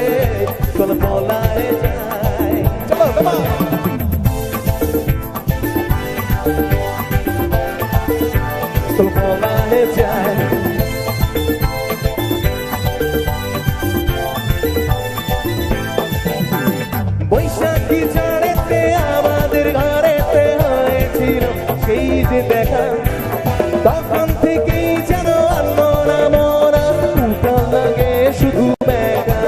সাল বলা হে যায় চলো বাবা সাল বলা হে যায় বৈশাখী ঝড়েতে আমাদের ঘরেতে হয়েছিল সেই যে দেখা তখন থেকেই যেন আনমনা মনা উঠা লাগে শুধু বেকা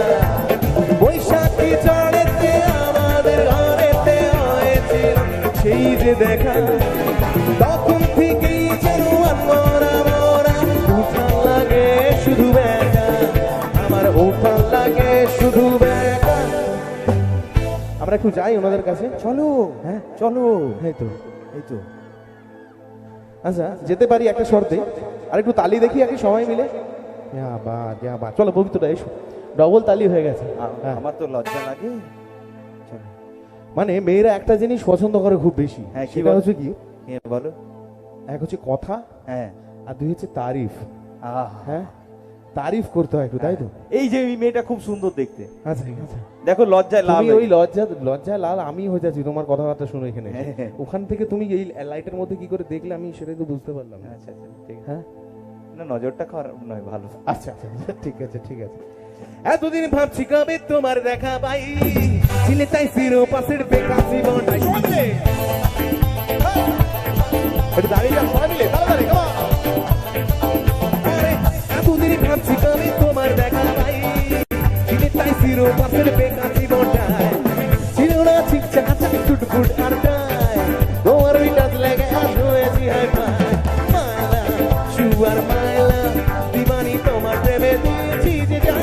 বৈশাখী ঝড়েতে আমাদের ঘরেতে হয়েছিল সেই যে দেখা তখন থেকেই যেন আনমনা মনা উঠা লাগে শুধু বেকা আমার উঠা লাগে শুধু বেকা আমরা একটু যাই ওনাদের কাছে চলো হ্যাঁ চলো এই তো এই তো আচ্ছা যেতে পারি একটা শর্তে আর একটু তালি দেখি আগে সবাই মিলে চলো পবিত্রটা এসো ডবল তালি হয়ে গেছে হ্যাঁ। আমার তো লজ্জা লাগে চলো মানে মেয়েরা একটা জিনিস পছন্দ করে খুব বেশি হ্যাঁ, কি সেটা বলো? হচ্ছে কি হ্যাঁ বলো এক হচ্ছে কথা হ্যাঁ আর দুই হচ্ছে তারিফ আহ হ্যাঁ তারিফ করতে হয় একটু তাই তো এই যে এই মেয়েটা খুব সুন্দর দেখতে আচ্ছা আচ্ছা দেখো লজ্জায় লাল তুমি হয়ে ওই লজ্জায় লাল আমি হয়ে যাচ্ছি তোমার কথাবার্তা শুনে এখানে হ্যাঁ। ওখান থেকে তুমি এই লাইটের মধ্যে কি করে দেখলে আমি সেটাই তো বুঝতে পারলাম না। আচ্ছা আচ্ছা ঠিক আছে হ্যাঁ না নজরটা খারাপ নয় ভালো আচ্ছা আচ্ছা ঠিক আছে ঠিক আছে এতদিন ভাবছি কবে তোমার দেখা পাই চিনে তাই সিরো পাশের বেকার জীবনটাই দাঁড়িয়ে যাও সবাই মিলে তাড়াতাড়ি come on! আরে, এতদিন ভাবছি কবে তোমার দেখা পাই চিনে তাই সিরো পাশের বেকার জীবনটাই ছিল না ঠিক চাচা টুটফুট আর টাই তোমার ওই ডাক লেগে আর হয়েছি হাই ফাই মাইলা শুয়ার মাইলা দিবানি তোমার প্রেমে দিয়েছি যে জান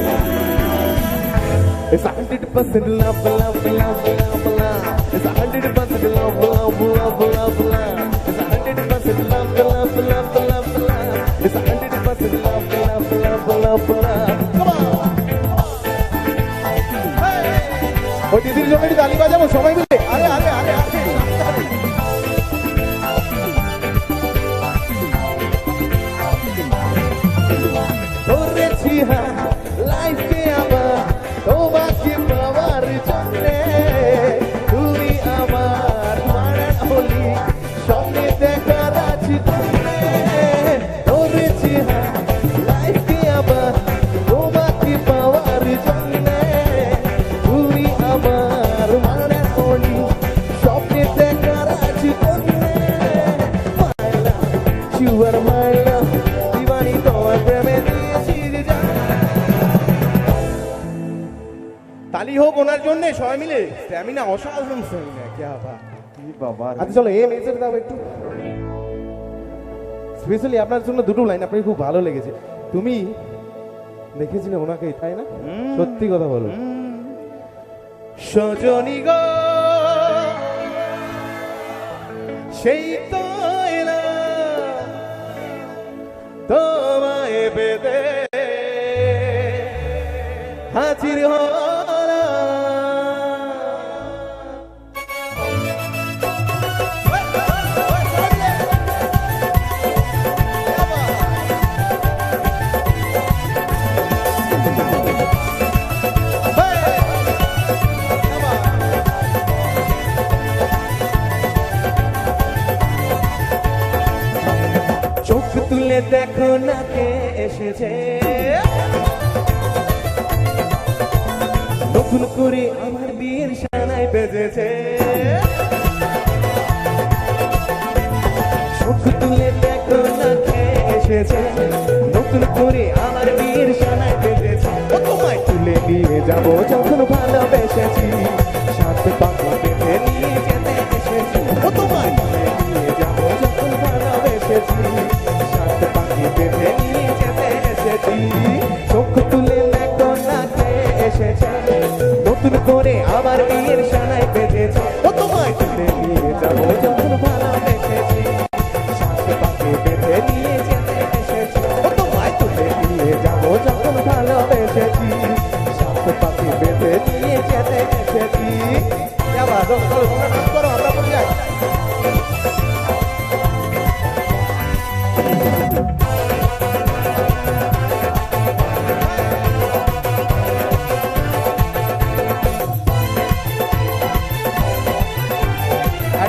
It's 100% love, love, love, love, love. It's 100% love, love, love, love, love. It's 100% love, love, love, love, love. It's 100% love, love, love, love, love. Come on! ওই দিদির জন্য একটু তালি বাজাবো সবাই মিলে আরে আরে আরে আরে ধরেছি হ্যাঁ লাইফে আবার তোমাকে পাওয়ার জন্যে তুমি আমার মারান হলি সঙ্গে দেখার আছি জন্যে ধরেছি হ্যাঁ লাইফে আবার তোমাকে পাওয়ার জন্যে তুমি আমার মারান হলি সঙ্গে দেখার আছি জন্যে মাইলা শিওর মাইলা দিবানি তোমার প্রেমে দিয়েছি যে জান তালি হোক ওনার জন্য সবাই মিলে স্ট্যামিনা অসাধারণ স্ট্যামিনা क्या बात বাবা আচ্ছা চলো এই মেসেজ দাও একটু স্পেশালি আপনার জন্য দুটো লাইন আপনার খুব ভালো লেগেছে তুমি দেখেছিলে ওনাকে তাই না সত্যি কথা বলো সজনী গো সেই তো এলাম তোমায় পেতে হাজির হলাম চোখ তুলে দেখো না কে এসেছে নতুন করে আমার বিয়ের সানাই বেজেছে চোখ তুলে দেখো না কে এসেছে নতুন করে আমার বিয়ের সানাই বেজেছে ও তোমায় তুলে নিয়ে যাবো যখন ভালোবেসেছি সাথে পাখা বেঁধে নিয়ে যেতে এসেছি ও তোমায় তুলে নিয়ে যাবো যখন ভালোবেসেছি সাথে পাখি বেঁধে নিয়ে এসেছে, নতুন করে আবার বিয়ের সানাই বেজেছে। ও তোমায় তুলে নিয়ে যাবো যখন ভালোবেসেছি, সাত পাকে বেঁধে নিয়ে যেতে এসেছি। ও তোমায় তুলে নিয়ে যাবো যখন ভালোবেসেছি, সাত পাকে বেঁধে নিয়ে যেতে এসেছি। যাবা চলো চলো তোমরা নাচ করো, আমরা পড়ে যাই।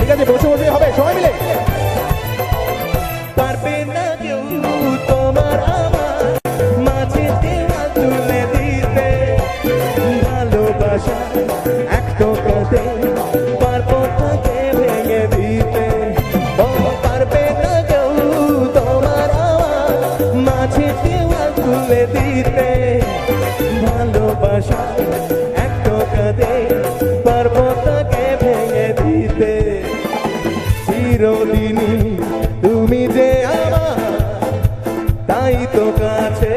ঠিক আছে, বসে বসে হবে সবাই মিলে। পারবে না কেউ তোমার আমার মাঝে দেওয়া তুলে দিতে, ভালোবাসা এক টোকাতে পারবো তাকে ভেঙে দিতে। ও পারবে না কেউ তোমার আমার মাঝে দেওয়া তুলে দিতে, ভালোবাসা এক টোকাতে পারবো তাকে ভেঙে দিতে। চিরদিনই তুমি যে আমার, তাই তো কাছে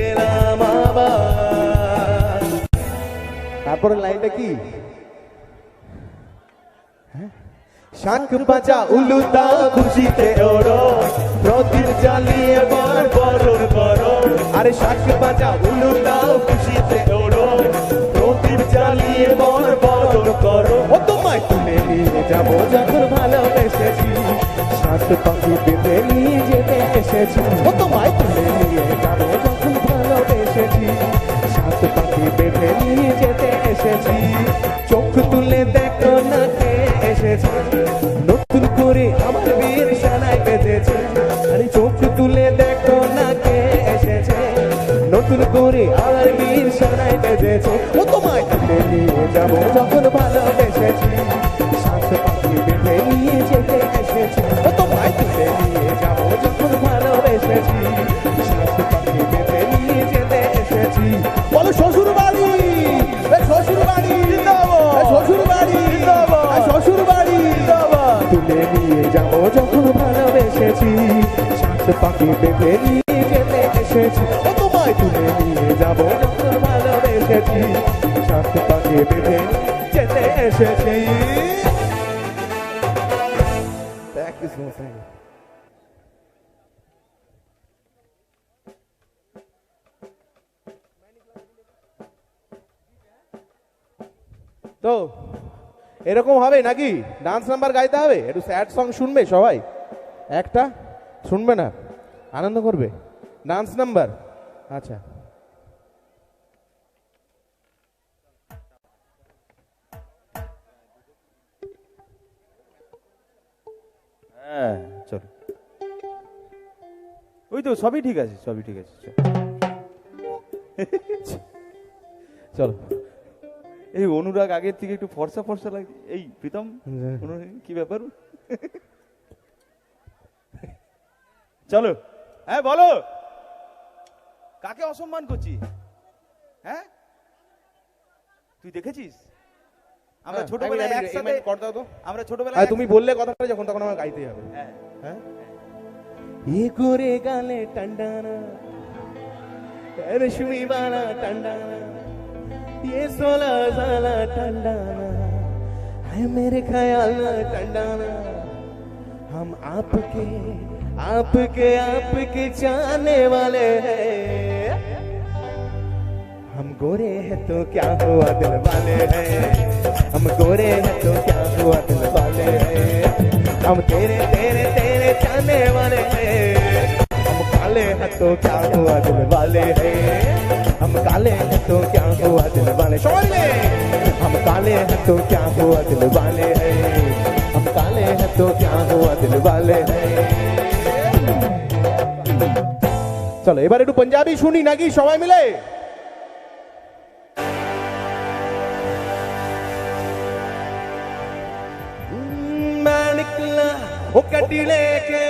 এলাম আবার। তারপরে লাইনটা কি? শাঁখ বাজা উলুদা খুশিতে ওড়ো, প্রদীপ জ্বালিয়ে বর বরণ করো। আরে শাঁখ বাজা উলুদা খুশিতে ওড়ো, প্রদীপ জ্বালিয়ে বর বরণ করো। ও তোমায় তুলে নিয়ে যাবো যখন ভালোবেসেছি, সাত পাখি বেঁধে নিয়ে যেতে এসেছি। ও তোমায় তুলে নিয়ে যাবো যখন ভালোবেসেছি, সাত পাখি বেঁধে নিয়ে যেতে এসেছি। চোখ তুলে দেখো না কে এসেছে, নতুন করে আমার বিয়ের সানাই বেজেছে। আরে চোখ তুলে দেখো না কে এসেছে, নতুন করে আমার বিয়ের সানাই বেজেছে। ও তোমায় তুলে নিয়ে যাবো যখন ভালোবেসেছি, সাত পাখি বেঁধে নিয়ে যেতে এসেছি। ও তোমায় তুলে নিয়ে যাবো যখন ভালোবেসেছি, সাত পাখি বেঁধে নিয়ে যেতে এসেছি। বলো শ্বশুর বাড়ি, শ্বশুর বাড়ি, শ্বশুর বাড়ি, শ্বশুর বাড়ি। তুলে নিয়ে যাবো যখন ভালোবেসেছি, সাত পাখি বেঁধে নিয়ে যেতে এসেছি। ও তোমায় তুলে নিয়ে যাবো যখন ভালোবেসেছি, সাত পাখি বেঁধে যেতে এসেছি। Thank you so much. তো এরকম হবে নাকি? ডান্স নাম্বার গাইতে হবে? একটু স্যাড সং শুনবে সবাই? একটা শুনবে না? আনন্দ করবে? Dance number? আচ্ছা, হ্যাঁ চলো। ওই তো সবই ঠিক আছে, সবই ঠিক আছে, চলো। এই অনুরাগ আগের থেকে একটু ফর্সা ফর্সা লাগে। এই প্রীতম, অনুরাগ কি ব্যাপার? চলো। হ্যাঁ বলো, কাকে অসম্মান করছি? হ্যাঁ তুই দেখেছিস? আমরা ছোটবেলায় একসাথে, আমরা ছোটবেলায় তুমি বললে কথাটা যখন, তখন আমার গাইতেই হবে। হ্যাঁ হ্যাঁ, ये गोरे गाले टंडाना, रश्मि वाला टंडाना, ये 16 साला टंडाना है मेरे ख्याल टंडाना। हम आपके आपके आपके चाहने वाले हैं, हम गोरे हैं तो क्या हुआ दिल वाले हैं, हम गोरे हैं तो क्या हुआ दिल वाले हैं, हम तेरे तेरे तेरे चाहने वाले हैं, हम काले हैं तो क्या हुआ दिल वाले हैं, हम काले हैं तो क्या हुआ दिल वाले, हम काले हैं तो क्या हुआ दिल वाले हैं, हम काले हैं तो क्या हुआ दिल वाले हैं। চলো এবার একটু পাঞ্জাবি শুনি নাকি সবাই মিলে? मैं निकला वो कटी लेके,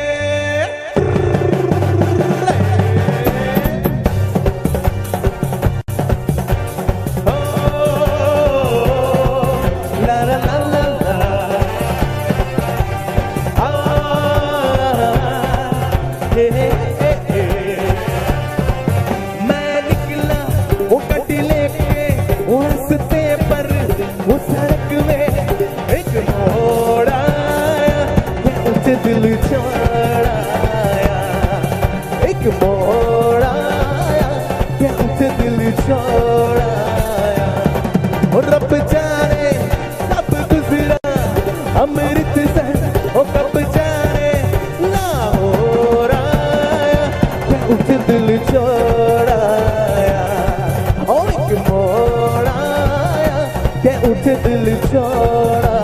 मैं निकला वो कटी लेके छोड़ाया और रब जाने कब गुजरा अमृत से ओ कब जाने लाहौर आया क्या उठ दिल छोड़ाया और एक मोड़ आया क्या उठ दिल छोड़ाया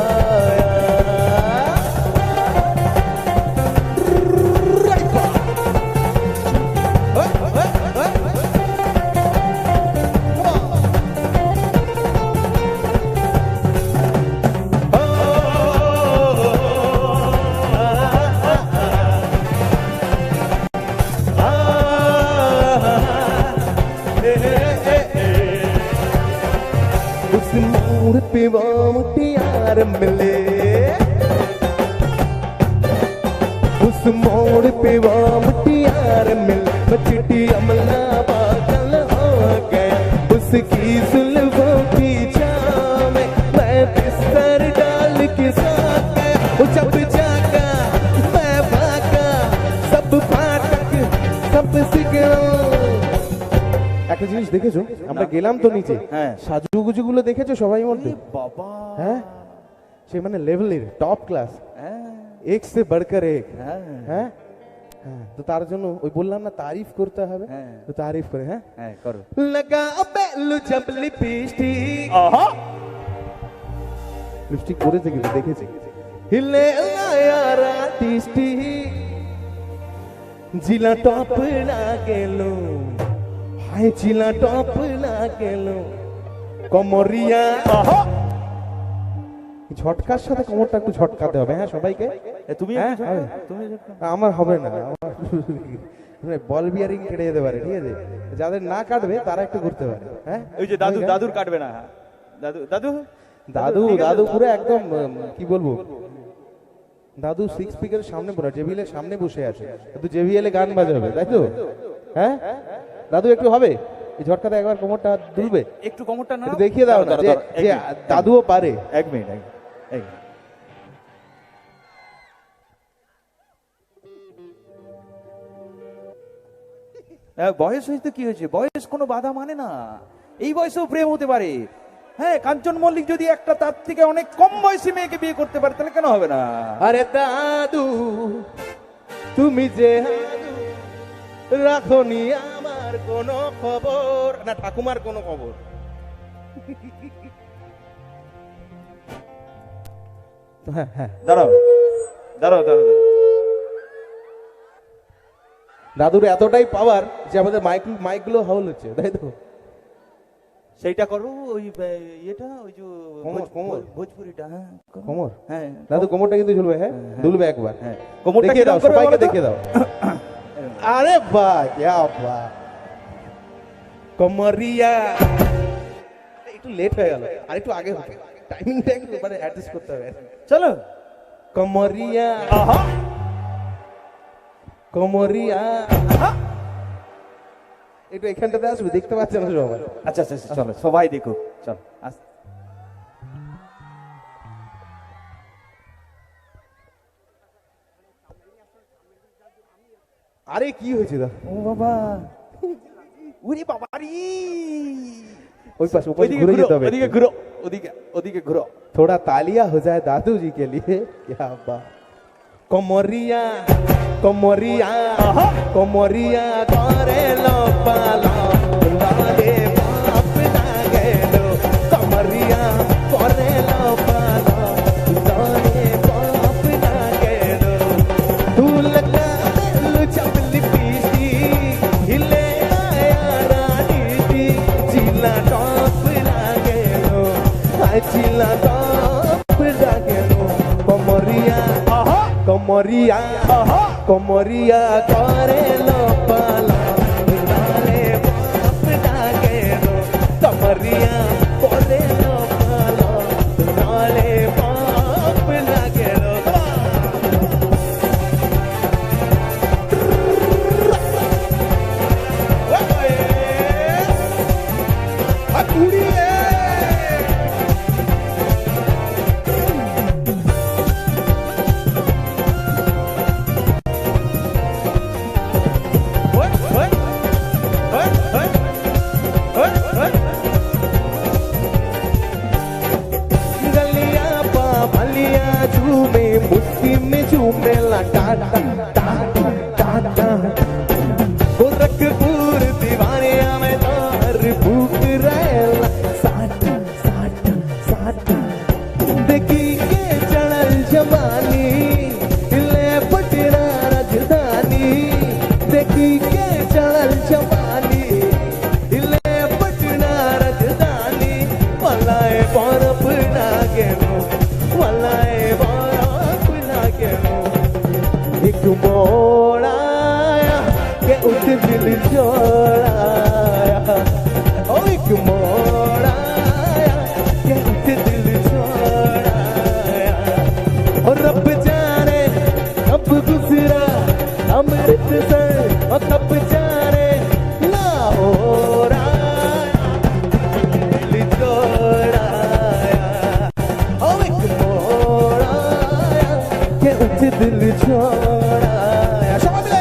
उस मोड़ पे वो मुटियार मिले उस मोड़ पे वो मुटियार मिले चिट्ठी अमला पागल हो गया उसकी जुल्फों की छांव में मैं बिस्तर डाल के सो गया वो जब जागा मैं भागा सब फाटक सब सिगड़ों একটা জিনিস দেখেছো আমরা গেলাম তো নিচে হ্যাঁ। সাজুগুজু গুলো দেখেছো সবাই মধ্যে বাবা হ্যাঁ সে মানে লেভেলের টপ ক্লাস হ্যাঁ এক সে बढ़कर এক হ্যাঁ হ্যাঁ হ্যাঁ তো তার জন্য ওই বললাম না তারিফ করতে হবে হ্যাঁ। তো তারিফ করে হ্যাঁ হ্যাঁ করো লাগা বেলু জব লিপস্টিক আহা লিপস্টিক পরেছে কিন্তু দেখেছি हिले यार आर्टिस्टिक जिला टॉप ना गेलो हाय जिला टॉप ना गेलो কমরিয়া ঝটকার সাথে কোমরটা একটু ঝটকাতে হবে হ্যাঁ সবাইকে তুমি হ্যাঁ, একটু হবে। তুমি একটু- আমার হবে না আমার বল বিয়ারিং কেটে যেতে পারে ঠিক আছে যাদের না কাটবে তারা একটু করতে পারে হ্যাঁ ওই যে দাদু দাদুর কাটবে না দাদু দাদু দাদু ঠিক আছে? দাদু পুরো একদম কি বলবো দাদু সিক্স স্পিকারের সামনে বসে জেবিএলের সামনে বসে আছে কিন্তু জেবিএলে গান বাজাবে তাই তো হ্যাঁ দাদু একটু হবে এই ঝটকাতে একবার কোমরটা দুলবে একটু কোমরটা না একটু দেখিয়ে দাও না যে যে দাদুও পারে এক মিনিট এক মিনিট। বয়স হয়েছে কি হয়েছে বয়স কোনো বাধা মানে না এই বয়সেও প্রেম হতে পারে হ্যাঁ কাঞ্চন মল্লিক যদি একটা তার থেকে অনেক কম বয়সী মেয়েকে বিয়ে করতে পারে তাহলে কেন হবে না আরে দাদু তুমি যে রাখনি আমার কোনো খবর না ঠাকুমার কোনো খবর হ্যাঁ হ্যাঁ দাঁড়াও দাঁড়াও দাঁড়াও দাঁড়াও। দাদুর এতটাই পাওয়ার যে আমাদের মাইকগুলো হাউল হচ্ছে তাই তো সেইটা করো ওই এটা ওই যে কোমর। ভোজপুরিটা হ্যাঁ করো। কোমর হ্যাঁ দাদু কোমরটা কিন্তু ঝুলবে হ্যাঁ দুলবে একবার হ্যাঁ কোমরটা দেখিয়ে দাও কিরকম করে সবাইকে বলো তো? দেখিয়ে দাও আরে বাহ क्या বাহ কমরিয়া একটু লেট হয়ে গেল আর একটু আগে হবে টাইমিংটা একটু মানে অ্যাডজাস্ট করতে হবে চলো কমরিয়া আহা কমরিয়া একটু এখানটাতে আসবে দেখতে পাচ্ছেন না সবাই আচ্ছা আচ্ছা আচ্ছা, চলো সবাই দেখো চলো আস্তে। আরে কি হয়েছে দা ও বাবা উরি বাবা রে ওই পাশে ওই ওদিকে ঘুরে ঘুরো যেতে হবে ওদিকে ঘুরো ওদিকে ওদিকে ঘুরো थोड़ा तालियां हो जाए दादू जी के लिए क्या बात कमरिया कमरिया कमरिया करे लो पाला लाले बाप ना गेलो कमरिया करे लो पाला लाले बाप ना गेलो तू लगा लू चपली पीसी हिले आया रानी दी जिला टॉप ना गेलो हाय जिला टॉप ना गेलो कमरिया कमरिया कमरिया करे लो पाला लाले बाप ना गेलो कमरिया करे लो पाला लाले बाप ना गेलो गलियां पाभलियां झूमे मुट्ठी में झूमे ला टाटा टाटा टाटा गोरखपुर दीवानिया में तार भूख रहेला साटा साटा साटा देखी के चढ़ल जवानी ले पटना राजधानी देखी के चढ़ल जवानी ले पटना राजधानी वलाए बरफ ना गेनो वलाए बरफ ना गेनो एक मोड़ाया के उठ दिल जोड़ाया ओ एक मोड़ाया के उठ दिल जोड़ाया और रब जाने कब गुजरा अमृतसर और कब जाने लाहौर दिल जोड़ाया ओ एक मोड़ाया के उठ दिल जोड़ाया शामिल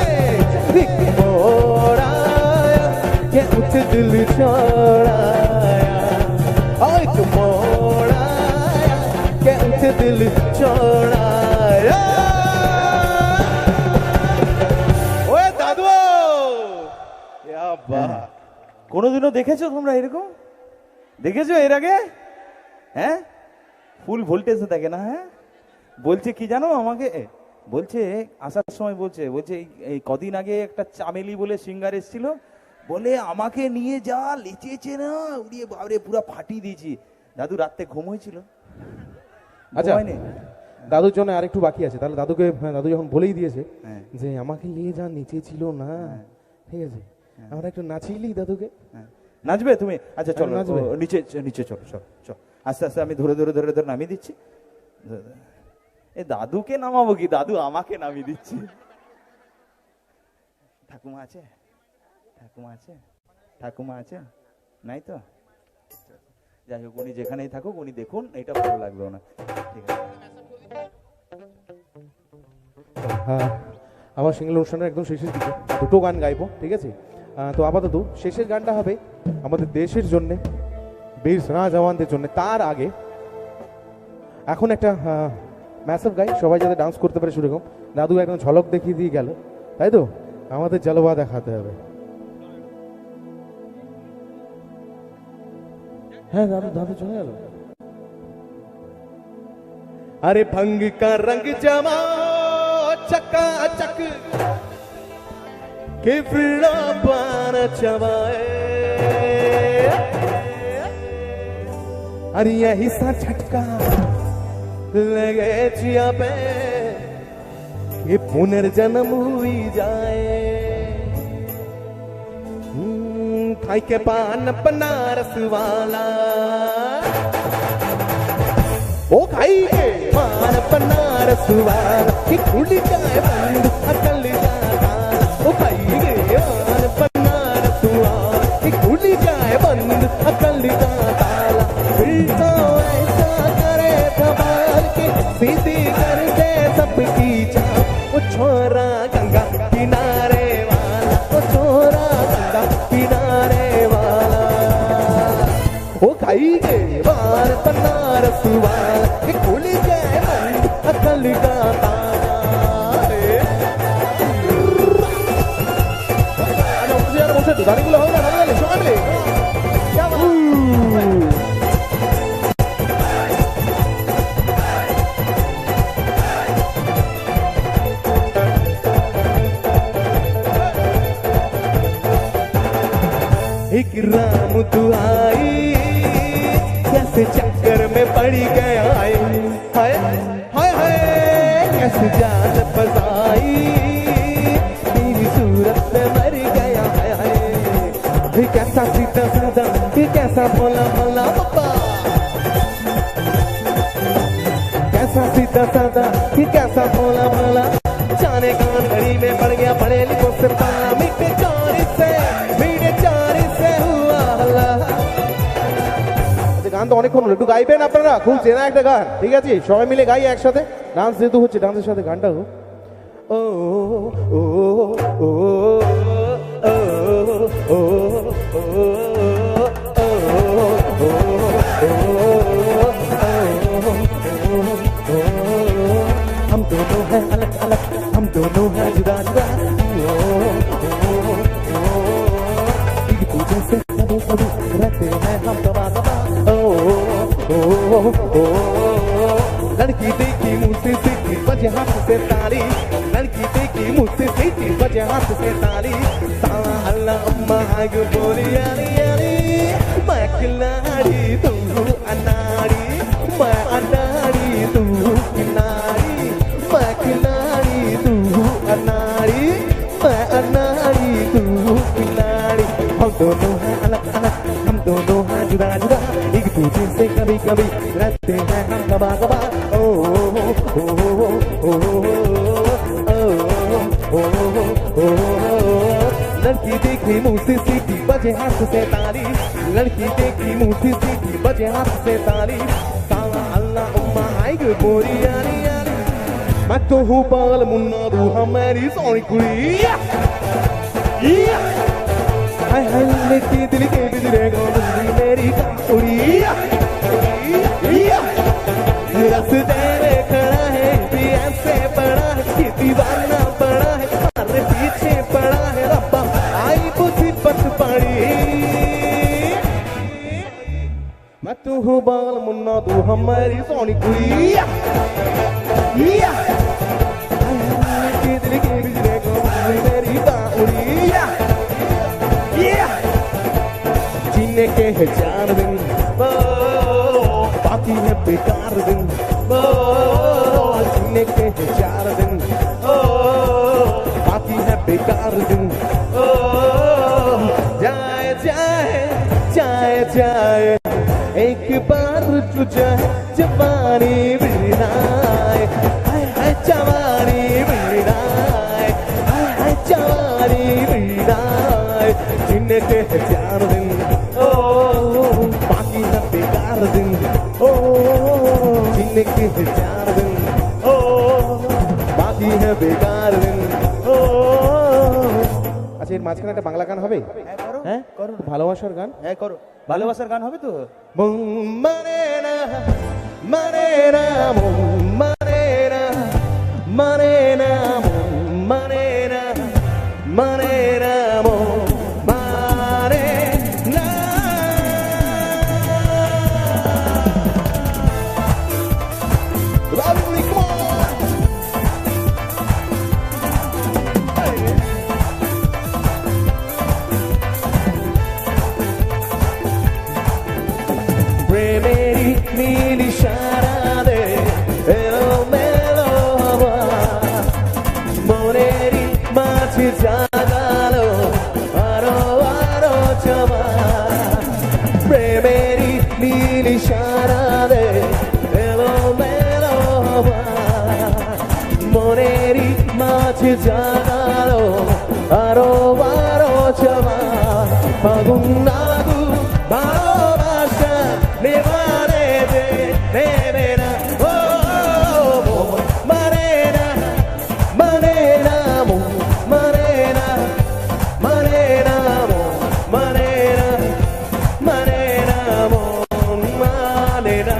एक मोड़ाया के उठ दिल जोड़ाया ओ एक मोड़ाया के उठ दिल जोड़ाया ওয়ে দাদু ইয়া বাহ কোনোদিনও দেখেছো তোমরা এরকম? দেখেছো এর আগে? হ্যাঁ, ফুল ভোল্টেজে দেখে না। হ্যাঁ, বলছে কি জানো আমাকে, বলছে আসার সময় বলছে এই কদিন আগে একটা চামেলি বলে সিঙ্গার এসেছিল, বলে আমাকে নিয়ে যা লেচেছে না, উড়িয়ে বাবরে পুরো ফাটিয়ে দিয়েছি। দাদু রাতে ঘুম হয়েছিল? আচ্ছা, ঘুমায়নি? দাদুর জন্য আরেকটু বাকি আছে, তাহলে দাদুকে দাদু যখন বলেই দিয়েছে হ্যাঁ। যে আমাকে নিয়ে যা নিচে ছিল না, ঠিক আছে, আমরা একটু নাচিলি দাদুকে। হ্যাঁ। নাচবে তুমি? আচ্ছা চলো, নাচবে। নিচে নিচে চলো, চলো চলো, আস্তে আস্তে আমি ধরে ধরে ধরে ধরে নামিয়ে দিচ্ছি। এ দাদুকে নামাবো কি, দাদু আমাকে নামিয়ে দিচ্ছি। ঠাকুমা আছে? ঠাকুমা আছে? ঠাকুমা আছে? নাই তো? যাই হোক, উনি যেখানেই থাকুক উনি দেখুন, এটা ভালো লাগবে ওনার। ঠিক আছে, হ্যাঁ, আমার সিঙ্গেল অনুষ্ঠানের একদম শেষের দিকে দুটো গান গাইবো, ঠিক আছে। তো আপাতত শেষের গানটা হবে আমাদের দেশের জন্য, বীর সেনা জওয়ানদের জন্য। তার আগে এখন একটা ম্যাসিভ গাই, সবাই যাতে ডান্স করতে পারে সেরকম। দাদু একদম ঝলক দেখিয়ে দিয়ে গেল, তাই তো আমাদের জলবা দেখাতে হবে। হ্যাঁ দাদু, দাদু চলে গেল। अरे भंग का रंग जमा चकाचक के फिरा पान चबाए, अरे यही सा झटका लगे जिया पे ये पुनर्जन्म हुई जाए। खाई के पान बनारस वाला, ओ खाई के पान बनारस वाला कि खुल जाए बंद अकल जाता, ओ खाई के पान बनारस वाला कि खुल जाए बंद अकल जाता। फिर तो ऐसा करे कबाल के सीधी कर दे सबकी जान, वो छोरा गंगा किनारे वाला, वो छोरा गंगा किनारे वाला, वो खाई के बार बनारस वाला कि खुल जाए बंद अकल का ताला। গাড়িগুলো হবে না, সবাই মিলে एक राम दुआई कैसे चक्कर में पड़ी गया, हाय हाय हाय हाय कैसे जान फसाई तेरी सूरत में मर गया, हाय हाय ये कैसा सीधा साधा, ये कैसा भोला भोला बाबा, कैसा सीधा साधा, ये कैसा भोला भोला, जाने कौन घड़ी में पड़ गया पढ़े लिखो से पाला, मीठे चोरी से हुआ हल्ला। গান তো অনেকক্ষণ হলো, একটু গাইবেন আপনারা, খুব চেনা একটা গান, ঠিক আছে, সবাই মিলে গাই একসাথে। ডান্স যেহেতু হচ্ছে, ডান্সের সাথে গানটা হোক। ओ ओ ओ ओ ओ ओ ओ हैं हम कबा कबा ओ ओ ओ लड़की देखी मुझसे सीखी बजे हाथ से ताली लड़की देखी मुझसे सीखी बजे हाथ से ताली साला अल्लाह अम्मा आग बोली यारी यारी मैं खिलाड़ी तू अनाड़ी मैं अनाड़ी तू किनारी मैं खिलाड़ी तू अनाड़ी मैं अनाड़ी तू किनारी हम दोनों हैं अलग अलग हम दोनों हैं जुदा जुदा एक दूसरे से कभी कभी रहते हैं हम कबा कबा ओ ओ ओ ओ ओ लड़की देखी मुँह से सीखी बजे हाथ से ताली लड़की देखी मुँह से सीखी बजे हाथ से ताली साला अल्लाह उम्मा आई गई बोरी यारी यारी मैं तो हूँ पागल मुन्ना तू हमारी सोनी कुड़ी हाय हाय लड़की दिल के बिजरे गाँव मेरी काकुड़ी रस्ते में खड़ा है ऐसे पड़ा है कि दीवाना पड़ा है अरे पीछे पड़ा है रब्बा आई मुसीबत पड़ी मैं तू हूँ बाल मुन्ना तू हमारी सोनी कुड़ी दिल के बिजरे को मेरी बाउड़ी जीने के है 4 दिन बाकी है बेकार दिन जीने के है 4 दिन बाकी है बेकार दिन जाए जाए जाए जाए एक बार तुझे जवानी बिनाए हाय हाय जवानी बिनाए हाय हाय जवानी बिनाए जीने के है 4 दिन बाकी है बेकार दिन जीने के है 4 दिन बाकी है बेकार दिन আচ্ছা এর মাঝখানে একটা বাংলা গান হবে হ্যাঁ করো না। ভালোবাসার গান হ্যাঁ করো ভালোবাসার গান হবে তো Manera, manera, manera, manera, manera, manera, Lovely, come on. প্রেমেরই নীল ইশারাতে এলোমেলো হাওয়া মনেরই মাঝে জাগালো আরো আরো চাওয়া প্রেমেরই নীল ইশারাতে এলোমেলো হাওয়া মনেরই মাঝে জাগালো আরো আরো চাওয়া ফাগুন নাগু ভালোবাসা নেবারে দে নেবে না ও মানে না মানে না মানে না মানে না মানে না মানে না মানে না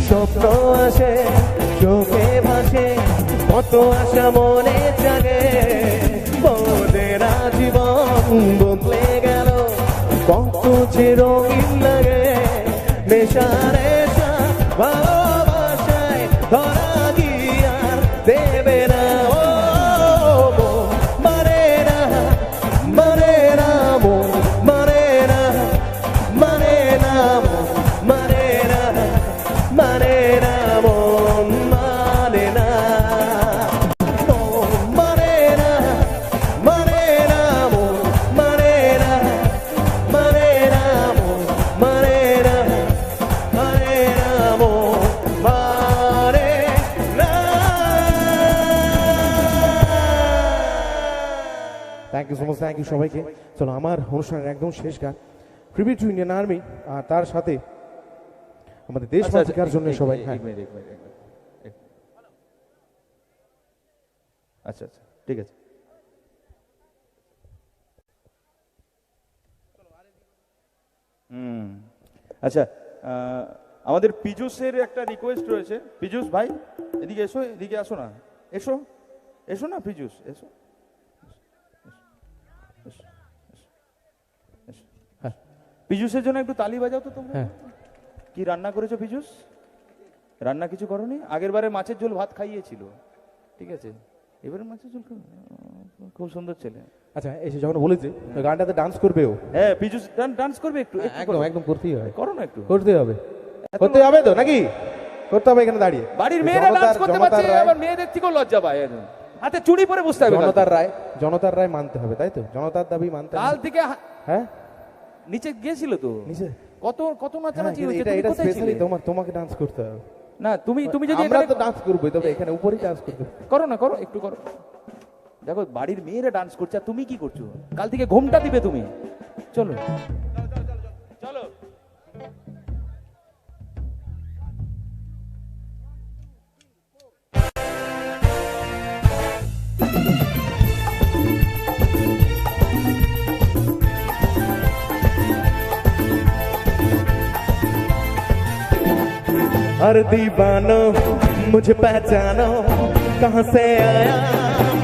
স্বপ্ন আসে চোখে ভাসে কত আশা মনে জাগে বদেরা জীবন বদলে গেল কত যে রঙিন লাগে নেশা নেশা ভালোবাসায় ধরা গিয়ার দেবে না ও মানে না মানে না মানে না মানে না মানে না মানে না মানে না মানে না মানে না মানে না মানে না মানে না মানে না মানে না thank you so much thank you সবাইকে চলো আমার অনুষ্ঠানের একদম শেষ গান ট্রিবিউট টু ইন্ডিয়ান আর্মি আর তার সাথে আমাদের দেশ বাঁচার জন্য সবাই হ্যাঁ আচ্ছা আচ্ছা ঠিক আছে আচ্ছা আমাদের পীযুষের একটা রিকোয়েস্ট রয়েছে পীযুষ ভাই এদিকে এসো এদিকে আসো না এসো এসো না পীযুষ এসো পীযুষের জন্য একটু তালি বাজাও তো তোমরা। হ্যাঁ। কি রান্না করেছো পীযুষ? রান্না কিছু করনি? আগের বারে মাছের ঝোল ভাত খাইয়েছিল, ঠিক আছে, এবারে মাছের ঝোল খুব সুন্দর ছেলে। আচ্ছা, এসে যখন বলেছে ওই গানটাতে ডান্স করবে ও, হ্যাঁ পীযুষ ডান্স করবে একটু, একটু একদম করো। একদম করতেই হবে, করো না একটু। করতে হবে, করতে হবে তো নাকি? করতে হবে এখানে দাঁড়িয়ে। বাড়ির মেয়েরা ডান্স করতে পারছে, আবার মেয়েদের থেকেও লজ্জা পায় একদম। হাতে চুড়ি পরে বসতে হবে। জনতার রায় মানতে হবে, তাই তো? জনতার দাবি মানতে কাল হবে। থেকে হ্যাঁ, নিচে গিয়েছিল তো, নিচে কত কত নাচানাচি হ্যাঁ, হয়েছে। এটা তুমি এটা কোথায় স্পেশালি ছিলে? তোমাকে ডান্স করতে হবে না তুমি যদি আমরা এখানে তো ডান্স করবো, তবে এখানে উপরেই ডান্স করতে হবে। করো না, করো একটু করো। দেখো বাড়ির মেয়েরা ডান্স করছে আর তুমি কি করছো? কাল থেকে ঘোমটা দিবে তুমি। চলো চলো। हर दीवानो मुझे पहचानो, कहाँ से आया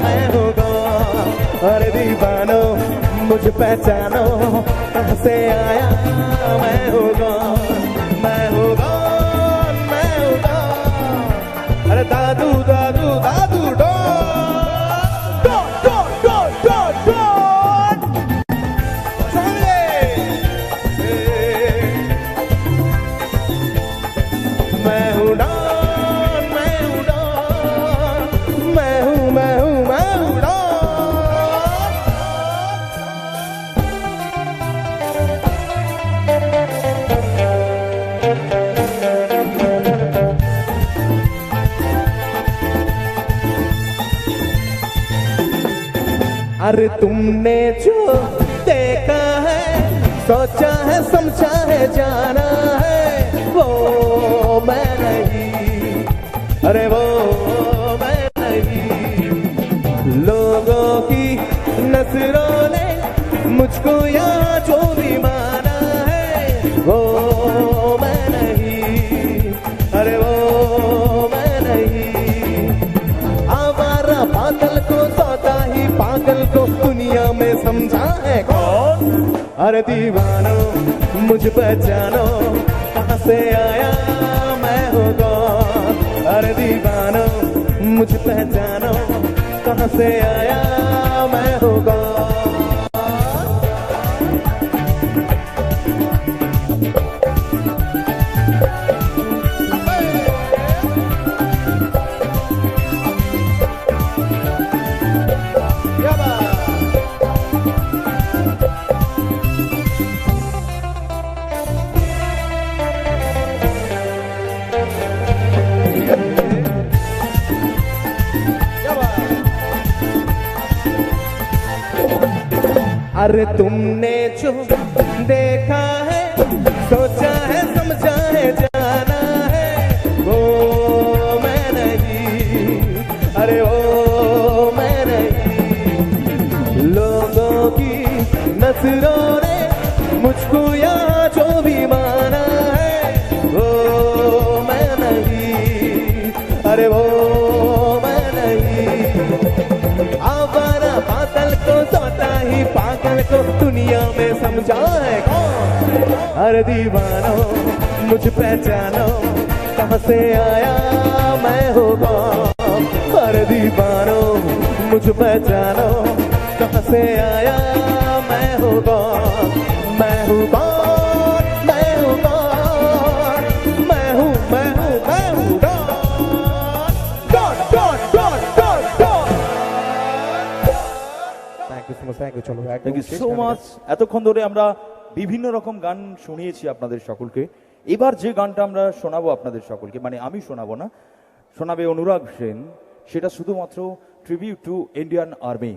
मैं हूँ कौन। हर दीवानो मुझे पहचानो, कहाँ से आया मैं हूँ कौन। मैं हूँ कौन, मैं हूँ कौन। अरे दादू दादू दादू don don don don don चले। मैं हूँ डॉन, मैं हूँ डॉन, मैं हूँ मैं हूँ मैं हूँ डॉन। अरे तुमने जो देखा है, सोचा है, समझा है, जाना है, वो मैं नहीं, अरे वो मैं नहीं। लोगों की नजरों ने मुझको यहाँ जो भी माना है, वो मैं नहीं, अरे वो मैं नहीं। आवारा पागल को सौदा ही पागल को दुनिया में समझा है कौन। अरे दीवानो मुझे पहचानो, कहाँ से आया मैं हूँ कौन। अरे दीवानो मुझे पहचानो, कहाँ से आया मैं हूँ कौन। क्या बात। अरे तुमने जो देखा है, सोचा है, समझा है, जाना है, वो मैं नहीं, अरे वो मैं नहीं। लोगों की नजरों ने मुझको यहाँ जो भी माना है, वो मैं नहीं, अरे वो मैं नहीं। आवारा पागल को सोता ही पागल को दुनिया में समझा है कौन। हर दीवानो मुझे पहचानो, कहाँ से आया मैं हूँ कौन। हर दीवानो मुझे पहचानो, कहाँ से आया मैं हूँ कौन। मैं हूँ कौन, मैं हूँ कौन, मैं हूँ मैं हूँ मैं हूँ Don don don don Don. Thank you so much, thank you. চলো থ্যাংক ইউ সো মাচ। এতক্ষণ ধরে আমরা বিভিন্ন রকম গান শুনিয়েছি আপনাদের সকলকে। এবার যে গানটা আমরা শোনাবো আপনাদের সকলকে, মানে আমি শোনাবো না, শোনাবে অনুরাগ সেন, সেটা শুধুমাত্র ট্রিবিউট টু ইন্ডিয়ান আর্মি।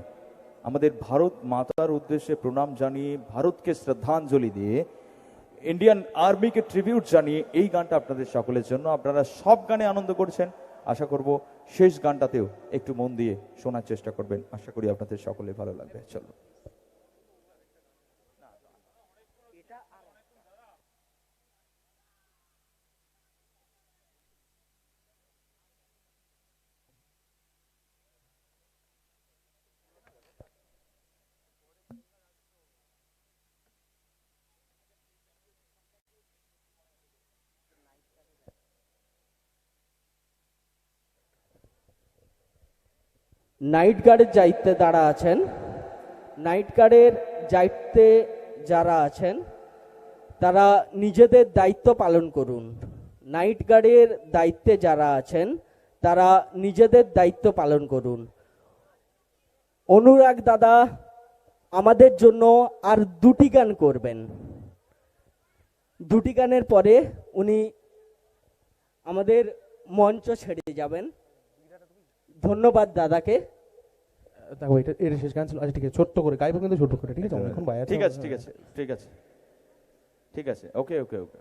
আমাদের ভারত মাতার উদ্দেশ্যে প্রণাম জানিয়ে, ভারতকে শ্রদ্ধাঞ্জলি দিয়ে, ইন্ডিয়ান আর্মিকে ট্রিবিউট জানিয়ে এই গানটা আপনাদের সকলের জন্য। আপনারা সব গানে আনন্দ করছেন, আশা করব শেষ গানটাতেও একটু মন দিয়ে শোনার চেষ্টা করবেন। আশা করি আপনাদের সকলে ভালো লাগবে। চলো। নাইট গার্ডের দায়িত্বে যারা আছেন, নাইট গার্ডের দায়িত্বে যারা আছেন তারা নিজেদের দায়িত্ব পালন করুন। নাইট গার্ডের দায়িত্বে যারা আছেন তারা নিজেদের দায়িত্ব পালন করুন। অনুরাগ দাদা আমাদের জন্য আর দুটি গান করবেন। দুটি গানের পরে উনি আমাদের মঞ্চ ছেড়ে যাবেন। ধন্যবাদ দাদাকে। দেখো এটা শেষ গান ছিল। আচ্ছা ঠিক আছে, ছোট্ট করে গাইবো কিন্তু ছোট্ট করে, ঠিক আছে? অনেকক্ষণ বাইরে ঠিক আছে ঠিক আছে ঠিক আছে ঠিক আছে, ওকে ওকে ওকে।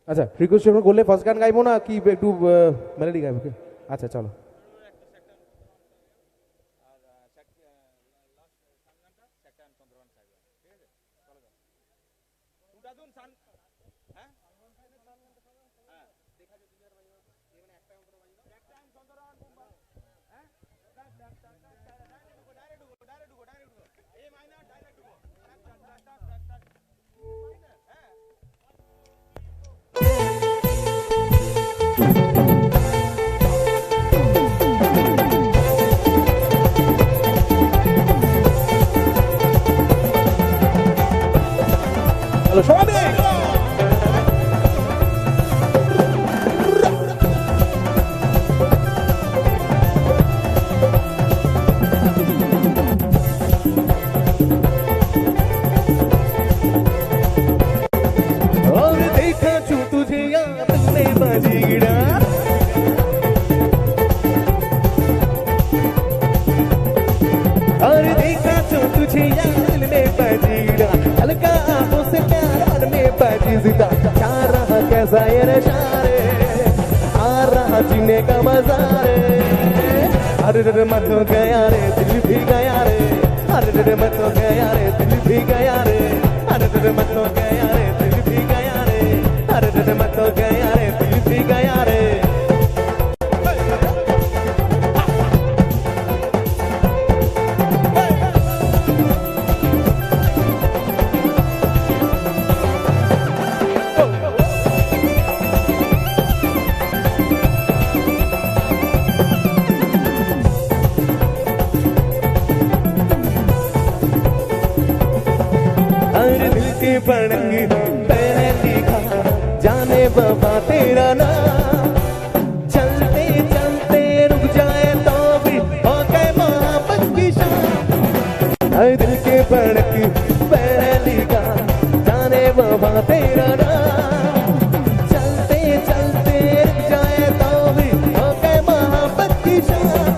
আচ্ছা রিকোয়েস্ট করলে ফার্স্ট গান গাইবো না কি একটু মেলোডি গাইবো কি? আচ্ছা চলো। সবাই মিলে और देखा छू तुझे याद में बजीड़ा, और देखा छू तुझे याद में बजीड़ा, हल्का आंखों से प्यार में बजीदा, चाह रहा कैसा ये नशा रे, आ रहा जीने का मजा रे, अरे रे मत हो गया रे दिल भी गया रे, अरे रे मत हो गया रे दिल भी गया रे, अरे रे मत हो गया रे दिल भी गया रे, अरे रे मत हो गया रे दिल भी गया रे। हर दिल के पड़ंगी पहले लिखा जाने बाबा तेरा नाम, चलते चलते रुक जाए तो भी हो गए मोहब्बत की शान। हर दिल के पड़ंगी पहले लिखा जाने बाबा तेरा नाम, चलते चलते रुक जाए तो भी हो गए मोहब्बत की शान।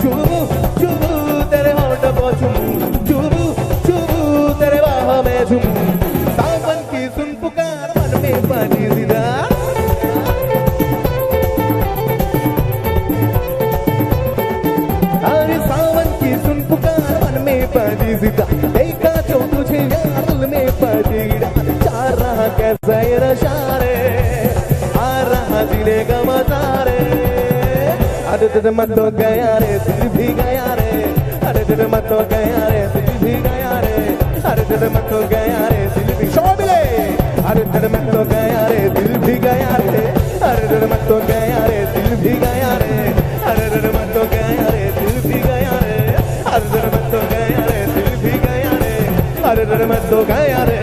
चुबू चुबू तेरे होठ को चुमू, चुबू चुबू तेरे बाहों में झूमूं, सावन की सुन पुकार मन में पानी जिदा, अरे सावन की सुन पुकार मन में पानी जिदा, देखा जो तुझे यार दिल में पानी गिरा, चाह रहा कैसा ये नशा रे, आ रहा जीने का मजा रे, अरे तेरे मत हो गया रे दिल भी गया रे, अरे तेरे मत हो गया रे दिल भी गया रे, अरे तेरे मत हो गया रे दिल भी, सो मिले, अरे तेरे मत हो गया रे दिल भी गया रे, अरे तेरे मत हो गया रे दिल भी गया रे, अरे तेरे मत हो गया रे दिल भी गया रे, अरे तेरे मत हो गया रे दिल भी गया रे, अरे तेरे मत हो गया रे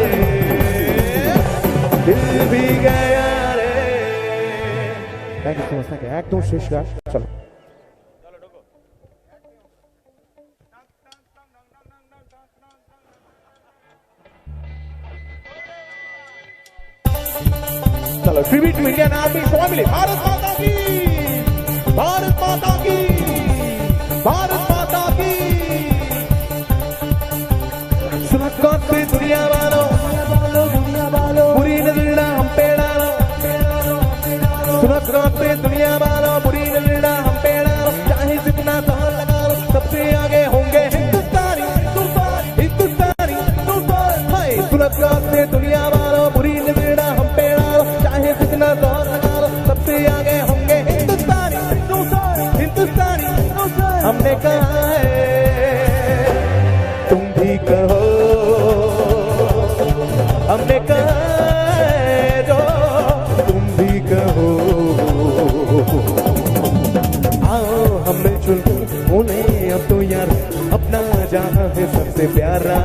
दिल भी गया रे। Thank you so much, thank you. একদম শেষ গান, চলো। चलो ट्रिब्यूट टू इंडियन आर्मी, सबाई मिले भारत माता की, भारत माता की, भारत माता की। सुनकर पे दुनिया वालों बुरी नजर ना हम पे डालो, सुनकर पे दुनिया वालों बुरी नजर ना हम पे डालो, चाहे जितना जोर लगा लो सबसे आगे होंगे हिंदुस्तानी, हिंदुस्तानी, हाय सुनकर पे दुनिया वालों बुरी नजर ना हम पे डालो, चाहे जितना जोर लगा लो सबसे आगे होंगे हिंदुस्तानी, हिंदुस्तानी। हमने कहा है तुम भी कहो, हमने कहा है जो तुम भी कहो, आओ हम मिलजुल के बोले प्यारा,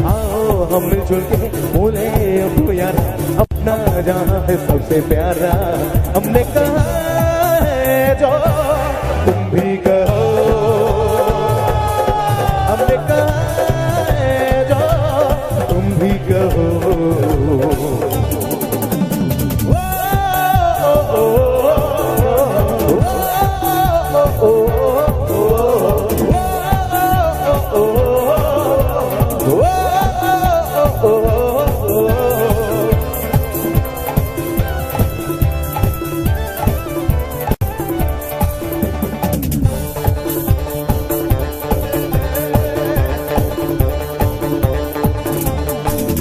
आओ हम मिलजुल के बोले अब यारा, अपना जहां है सबसे प्यारा। हमने कहा है जो तुम भी कहो, हमने कहा है जो तुम भी कहो।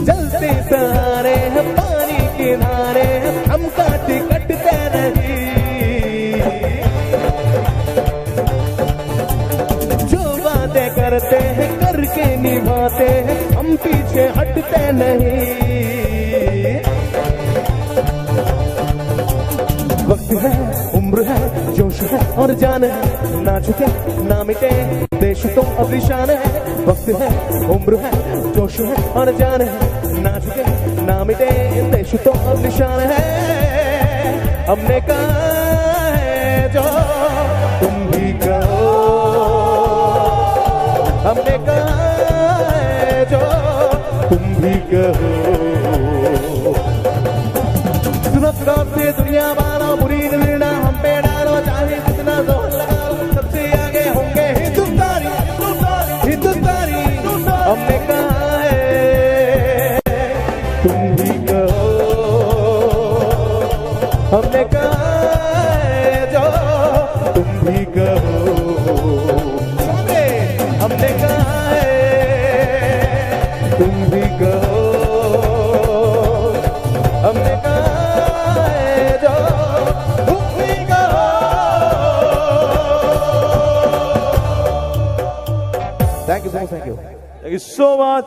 जलते सहारे हैं पानी किनारे, हम काटे कटते नहीं। जो बातें करते हैं करके निभाते हैं, हम पीछे हटते नहीं। वक्त है, उम्र है, जोश है और जान है, ना झुके ना मिटे देश तो अब निशान है। वक्त है, उम्र है, जोश है और जान है, ना झुके ना मिटे देश तो अब निशान है। हमने कहा है जो तुम भी कहो, हमने कहा है जो तुम भी कहो। सुनो सुनो से दुनिया वालों, बुरी नजर ना हम पे डालो, चाहे जितना जोर लगा लो, सबसे आगे होंगे हिंदुस्तानी, हिंदुस्तानी। हमने कहा है तुम भी कहो, हमने कहा है जो तुम भी कहो। हमने कहा है तुम भी कहो, हमने कहा है जो तुम भी कहो। Thank you so much, thank you. Thank you so much.